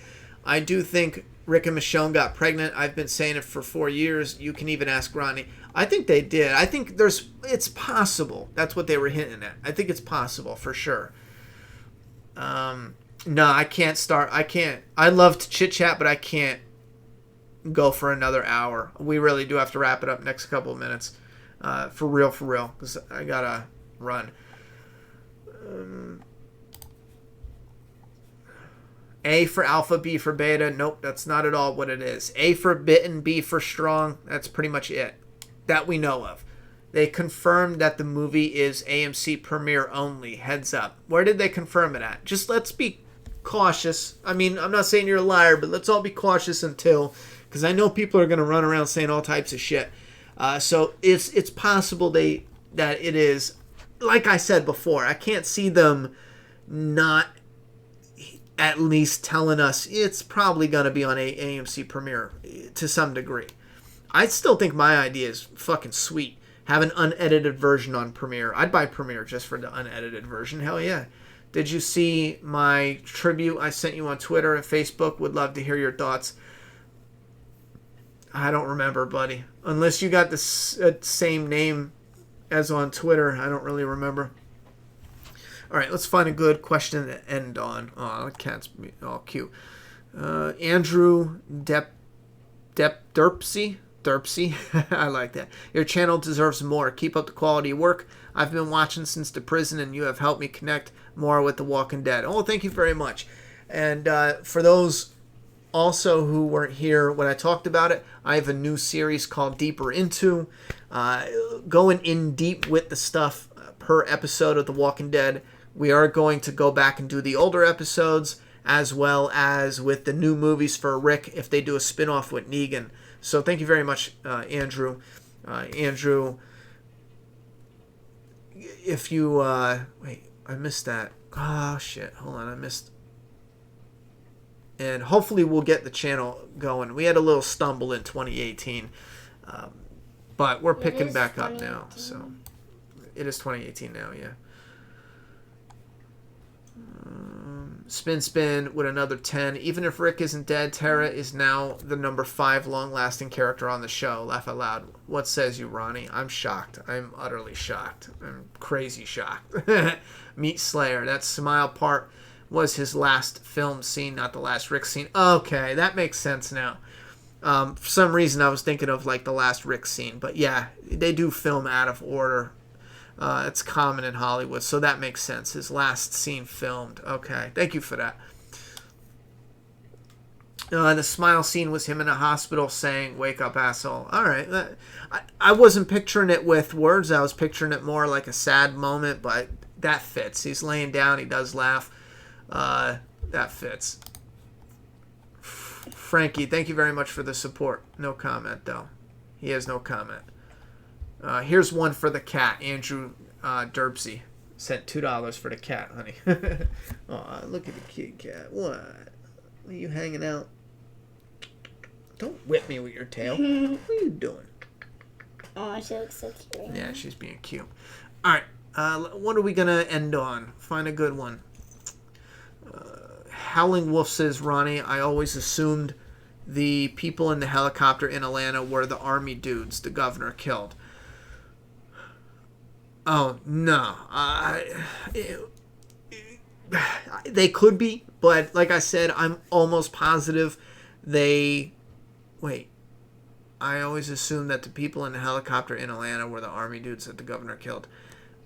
I do think Rick and Michonne got pregnant. I've been saying it for 4 years. You can even ask Ronnie. I think they did. I think it's possible. That's what they were hinting at. I think it's possible for sure. No, I can't start. I love to chit chat, but I can't go for another hour. We really do have to wrap it up next couple of minutes. For real, because I gotta run. A for alpha, B for beta. Nope, that's not at all what it is. A for bitten, B for strong. That's pretty much it that we know of. They confirmed that the movie is AMC Premiere only. Heads up. Where did they confirm it at? Just let's be cautious. I mean, I'm not saying you're a liar, but let's all be cautious until... Because I know people are going to run around saying all types of shit. So it's possible that it is... Like I said before, I can't see them not at least telling us it's probably going to be on AMC Premiere to some degree. I still think my idea is fucking sweet. Have an unedited version on Premiere. I'd buy Premiere just for the unedited version. Hell yeah. Did you see my tribute I sent you on Twitter and Facebook? Would love to hear your thoughts. I don't remember, buddy. Unless you got the same name as on Twitter, I don't really remember. All right, let's find a good question to end on. Oh, the cat's all cute. Andrew Derpsy. I like that. Your channel deserves more. Keep up the quality work. I've been watching since the prison, and you have helped me connect more with The Walking Dead. Oh, thank you very much. And for those also who weren't here when I talked about it, I have a new series called Deeper Into, going in deep with the stuff per episode of The Walking Dead. We are going to go back and do the older episodes, as well as with the new movies for Rick if they do a spin-off with Negan. So thank you very much, Andrew. Andrew, if you... wait, I missed that. Oh, shit. Hold on, I missed... and hopefully we'll get the channel going. We had a little stumble in 2018, but we're picking back up now. So it is 2018 now, yeah. Spin with another 10. Even if Rick isn't dead, Tara is now the number 5 long-lasting character on the show. Laugh out loud. What says you, Ronnie? I'm shocked. I'm utterly shocked. I'm crazy shocked. Meat Slayer. That smile part was his last film scene, not the last Rick scene. Okay, that makes sense now. For some reason, I was thinking of like the last Rick scene. But yeah, they do film out of order. It's common in Hollywood, so that makes sense. His last scene filmed. Okay, thank you for that. The smile scene was him in a hospital saying, "Wake up, asshole." All right. I wasn't picturing it with words. I was picturing it more like a sad moment, but that fits. He's laying down. He does laugh. That fits. Frankie, thank you very much for the support. No comment, though. He has no comment. Here's one for the cat. Andrew Derbsey sent $2 for the cat, honey. Oh, look at the cute cat. What? Are you hanging out? Don't whip me with your tail. What are you doing? Oh, she looks so cute. Yeah, she's being cute. All right. What are we going to end on? Find a good one. Howling Wolf says, Ronnie, I always assumed the people in the helicopter in Atlanta were the army dudes the governor killed. Oh, no. They could be, but like I said, I'm almost positive they... Wait. I always assumed that the people in the helicopter in Atlanta were the army dudes that the governor killed.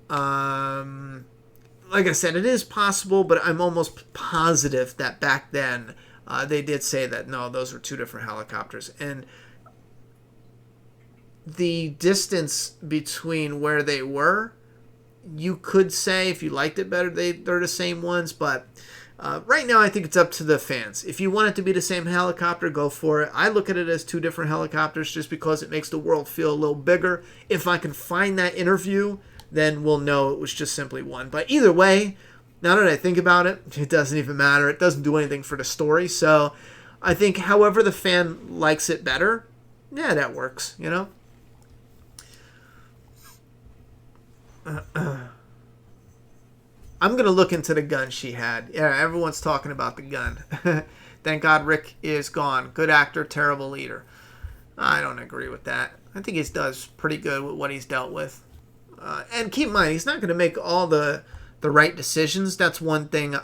Like I said, it is possible, but I'm almost positive that back then they did say that, no, those were 2 different helicopters. And the distance between where they were, you could say, if you liked it better, they're the same ones, but right now I think it's up to the fans. If you want it to be the same helicopter, go for it. I look at it as 2 different helicopters just because it makes the world feel a little bigger. If I can find that interview, then we'll know it was just simply one. But either way, now that I think about it, it doesn't even matter. It doesn't do anything for the story. So I think however the fan likes it better, yeah, that works, you know? I'm going to look into the gun she had. Yeah, everyone's talking about the gun. Thank God Rick is gone. Good actor, terrible leader. I don't agree with that. I think he does pretty good with what he's dealt with. And keep in mind, he's not going to make all the right decisions. That's one thing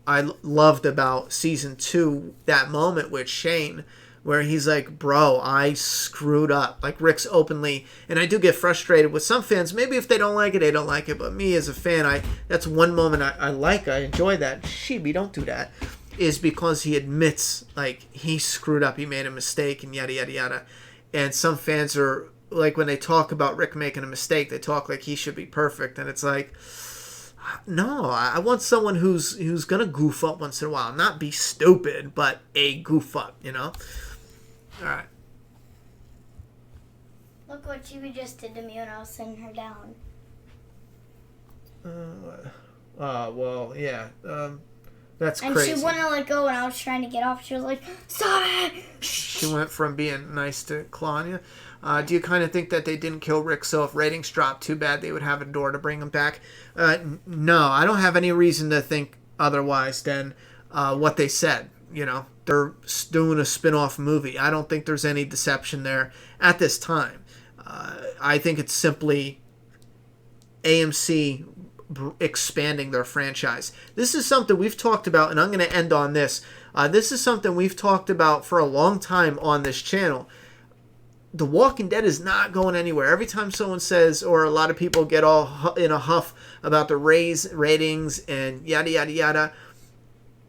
I loved about season 2, that moment with Shane, where he's like, bro, I screwed up. Like, Rick's openly, and I do get frustrated with some fans. Maybe if they don't like it, they don't like it. But me as a fan, that's one moment I like. I enjoy that. Sheeby, don't do that. Is because he admits, like, he screwed up. He made a mistake and yada, yada, yada. And some fans are, like, when they talk about Rick making a mistake, they talk like he should be perfect. And it's like, no, I want someone who's going to goof up once in a while. Not be stupid, but a goof up, you know? All right. Look what Chibi just did to me when I was sitting her down. Well, yeah. That's and crazy. And she wouldn't let go when I was trying to get off. She was like, stop it! She went from being nice to clawing you. Do you kind of think that they didn't kill Rick, so if ratings dropped, too bad they would have a door to bring him back? No, I don't have any reason to think otherwise than what they said. You know, they're doing a spin-off movie. I don't think there's any deception there at this time. I think it's simply AMC expanding their franchise. This is something we've talked about, and I'm going to end on this. This is something we've talked about for a long time on this channel. The Walking Dead is not going anywhere. Every time someone says, or a lot of people get all in a huff about the ratings and yada, yada, yada,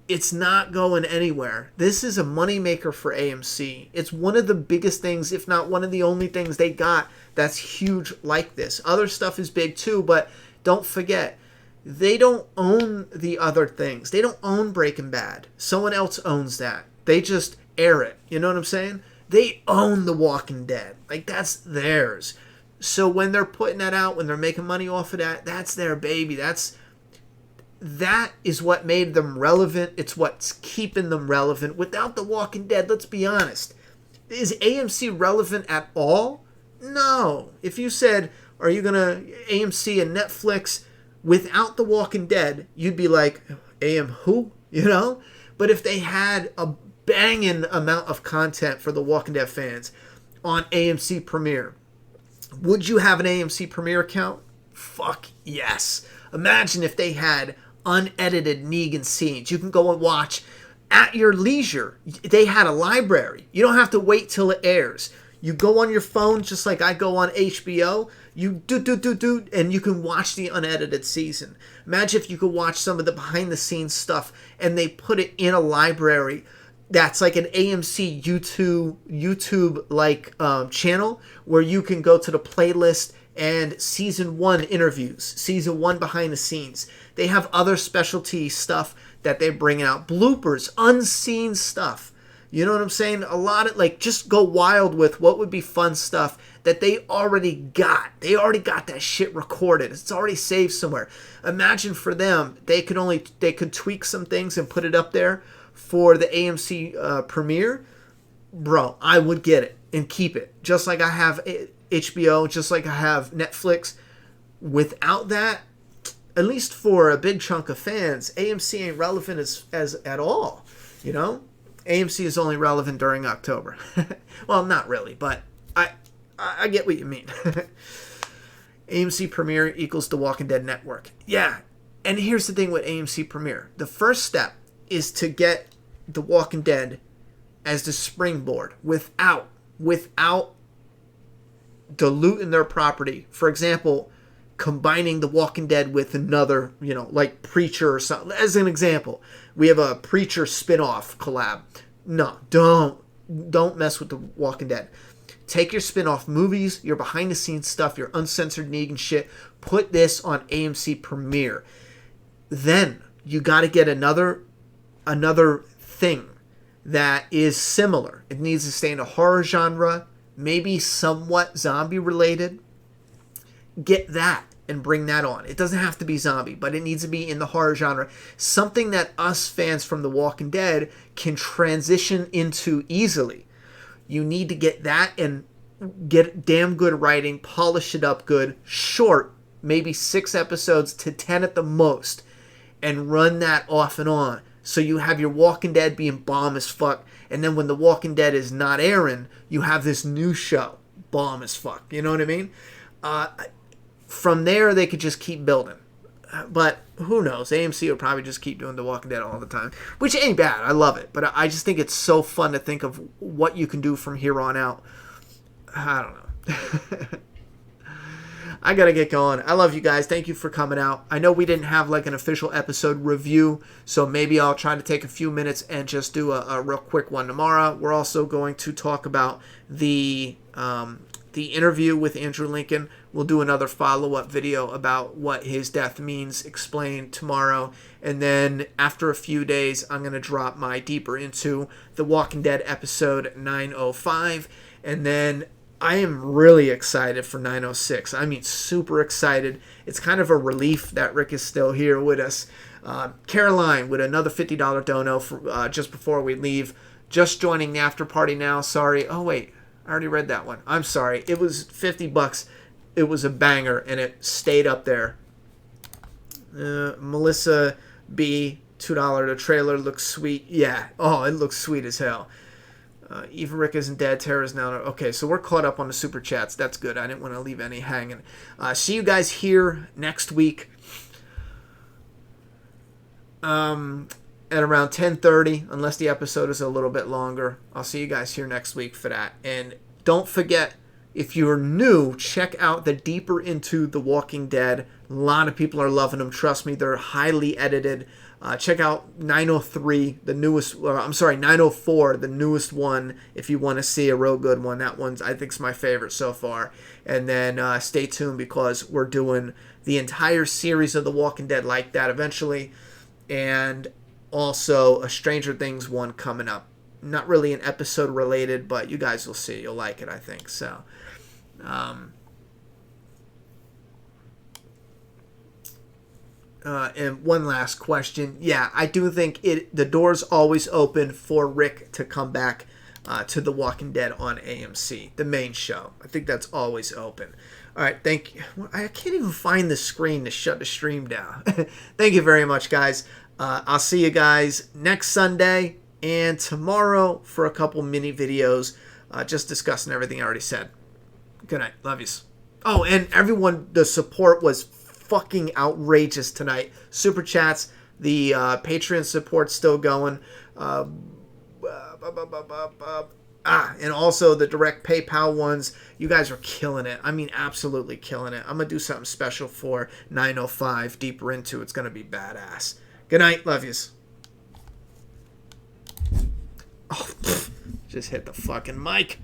it's not going anywhere. This is a moneymaker for AMC. It's one of the biggest things, if not one of the only things they got that's huge like this. Other stuff is big too, but don't forget, they don't own the other things. They don't own Breaking Bad. Someone else owns that. They just air it. You know what I'm saying? They own The Walking Dead. Like, that's theirs. So when they're putting that out, when they're making money off of that, that's their baby. that is what made them relevant. It's what's keeping them relevant. Without The Walking Dead, let's be honest, is AMC relevant at all? No. If you said, are you going to AMC and Netflix without The Walking Dead, you'd be like, AM who? You know? But if they had a banging amount of content for The Walking Dead fans on AMC Premiere, would you have an AMC Premiere account? Fuck yes. Imagine if they had unedited Negan scenes. You can go and watch at your leisure. They had a library. You don't have to wait till it airs. You go on your phone just like I go on HBO. You do, and you can watch the unedited season. Imagine if you could watch some of the behind the scenes stuff and they put it in a library that's like an AMC YouTube like channel where you can go to the playlist and season 1 interviews, season 1 behind the scenes. They have other specialty stuff that they bring out, bloopers, unseen stuff. You know what I'm saying? A lot of, like, just go wild with what would be fun stuff that they already got. They already got that shit recorded. It's already saved somewhere. Imagine for them, they could tweak some things and put it up there for the AMC premiere. Bro, I would get it and keep it. Just like I have HBO, just like I have Netflix. Without that, at least for a big chunk of fans, AMC ain't relevant as at all. You know? AMC is only relevant during October. Well, not really, but I get what you mean. AMC Premiere equals The Walking Dead Network. Yeah, and here's the thing with AMC Premiere. The first step is to get The Walking Dead as the springboard without diluting their property. For example, combining The Walking Dead with another, like Preacher or something. As an example, we have a Preacher spin-off collab. No, don't mess with The Walking Dead. Take your spin-off movies, your behind-the-scenes stuff, your uncensored Negan shit, put this on AMC Premiere. Then you got to get another thing that is similar. It needs to stay in a horror genre, maybe somewhat zombie related. Get that and bring that on. It doesn't have to be zombie, but it needs to be in the horror genre. Something that us fans from The Walking Dead can transition into easily. You need to get that and get damn good writing, polish it up good, short, maybe 6 episodes to 10 at the most, and run that off and on. So you have your Walking Dead being bomb as fuck, and then when The Walking Dead is not airing, you have this new show, bomb as fuck. You know what I mean? From there, they could just keep building. But who knows? AMC will probably just keep doing The Walking Dead all the time, which ain't bad. I love it. But I just think it's so fun to think of what you can do from here on out. I don't know. I got to get going. I love you guys. Thank you for coming out. I know we didn't have like an official episode review, so maybe I'll try to take a few minutes and just do a real quick one tomorrow. We're also going to talk about the interview with Andrew Lincoln. We'll do another follow-up video about what his death means, explained tomorrow. And then after a few days, I'm going to drop my deeper into The Walking Dead episode 905. And then I am really excited for 906. I mean, super excited. It's kind of a relief that Rick is still here with us. Caroline with another $50 dono for, just before we leave. Just joining the after party now. Sorry. Oh, wait. I already read that one. I'm sorry. It was $50. It was a banger, and it stayed up there. Melissa B, $2. The trailer looks sweet. Yeah. Oh, it looks sweet as hell. Eva Rick isn't dead. Tara's now. Okay, so we're caught up on the super chats. That's good. I didn't want to leave any hanging. See you guys here next week. At around 10:30, unless the episode is a little bit longer. I'll see you guys here next week for that. And don't forget, if you're new, check out the Deeper Into The Walking Dead. A lot of people are loving them. Trust me, they're highly edited. Check out 903, the newest. 904, the newest one. If you want to see a real good one, that one's I think is my favorite so far. And then stay tuned because we're doing the entire series of The Walking Dead like that eventually, and also a Stranger Things one coming up. Not really an episode related, but you guys will see. You'll like it, I think. So, And one last question. Yeah, I do think the door's always open for Rick to come back to The Walking Dead on AMC, the main show. I think that's always open. All right, thank you. I can't even find the screen to shut the stream down. Thank you very much, guys. I'll see you guys next Sunday and tomorrow for a couple mini videos just discussing everything I already said. Good night. Love yous. Oh, and everyone, the support was fucking outrageous tonight. Super chats, the Patreon support's still going. And also the direct PayPal ones. You guys are killing it. I mean, absolutely killing it. I'm going to do something special for 905 Deeper Into. It's going to be badass. Good night. Love yous. Oh, just hit the fucking mic.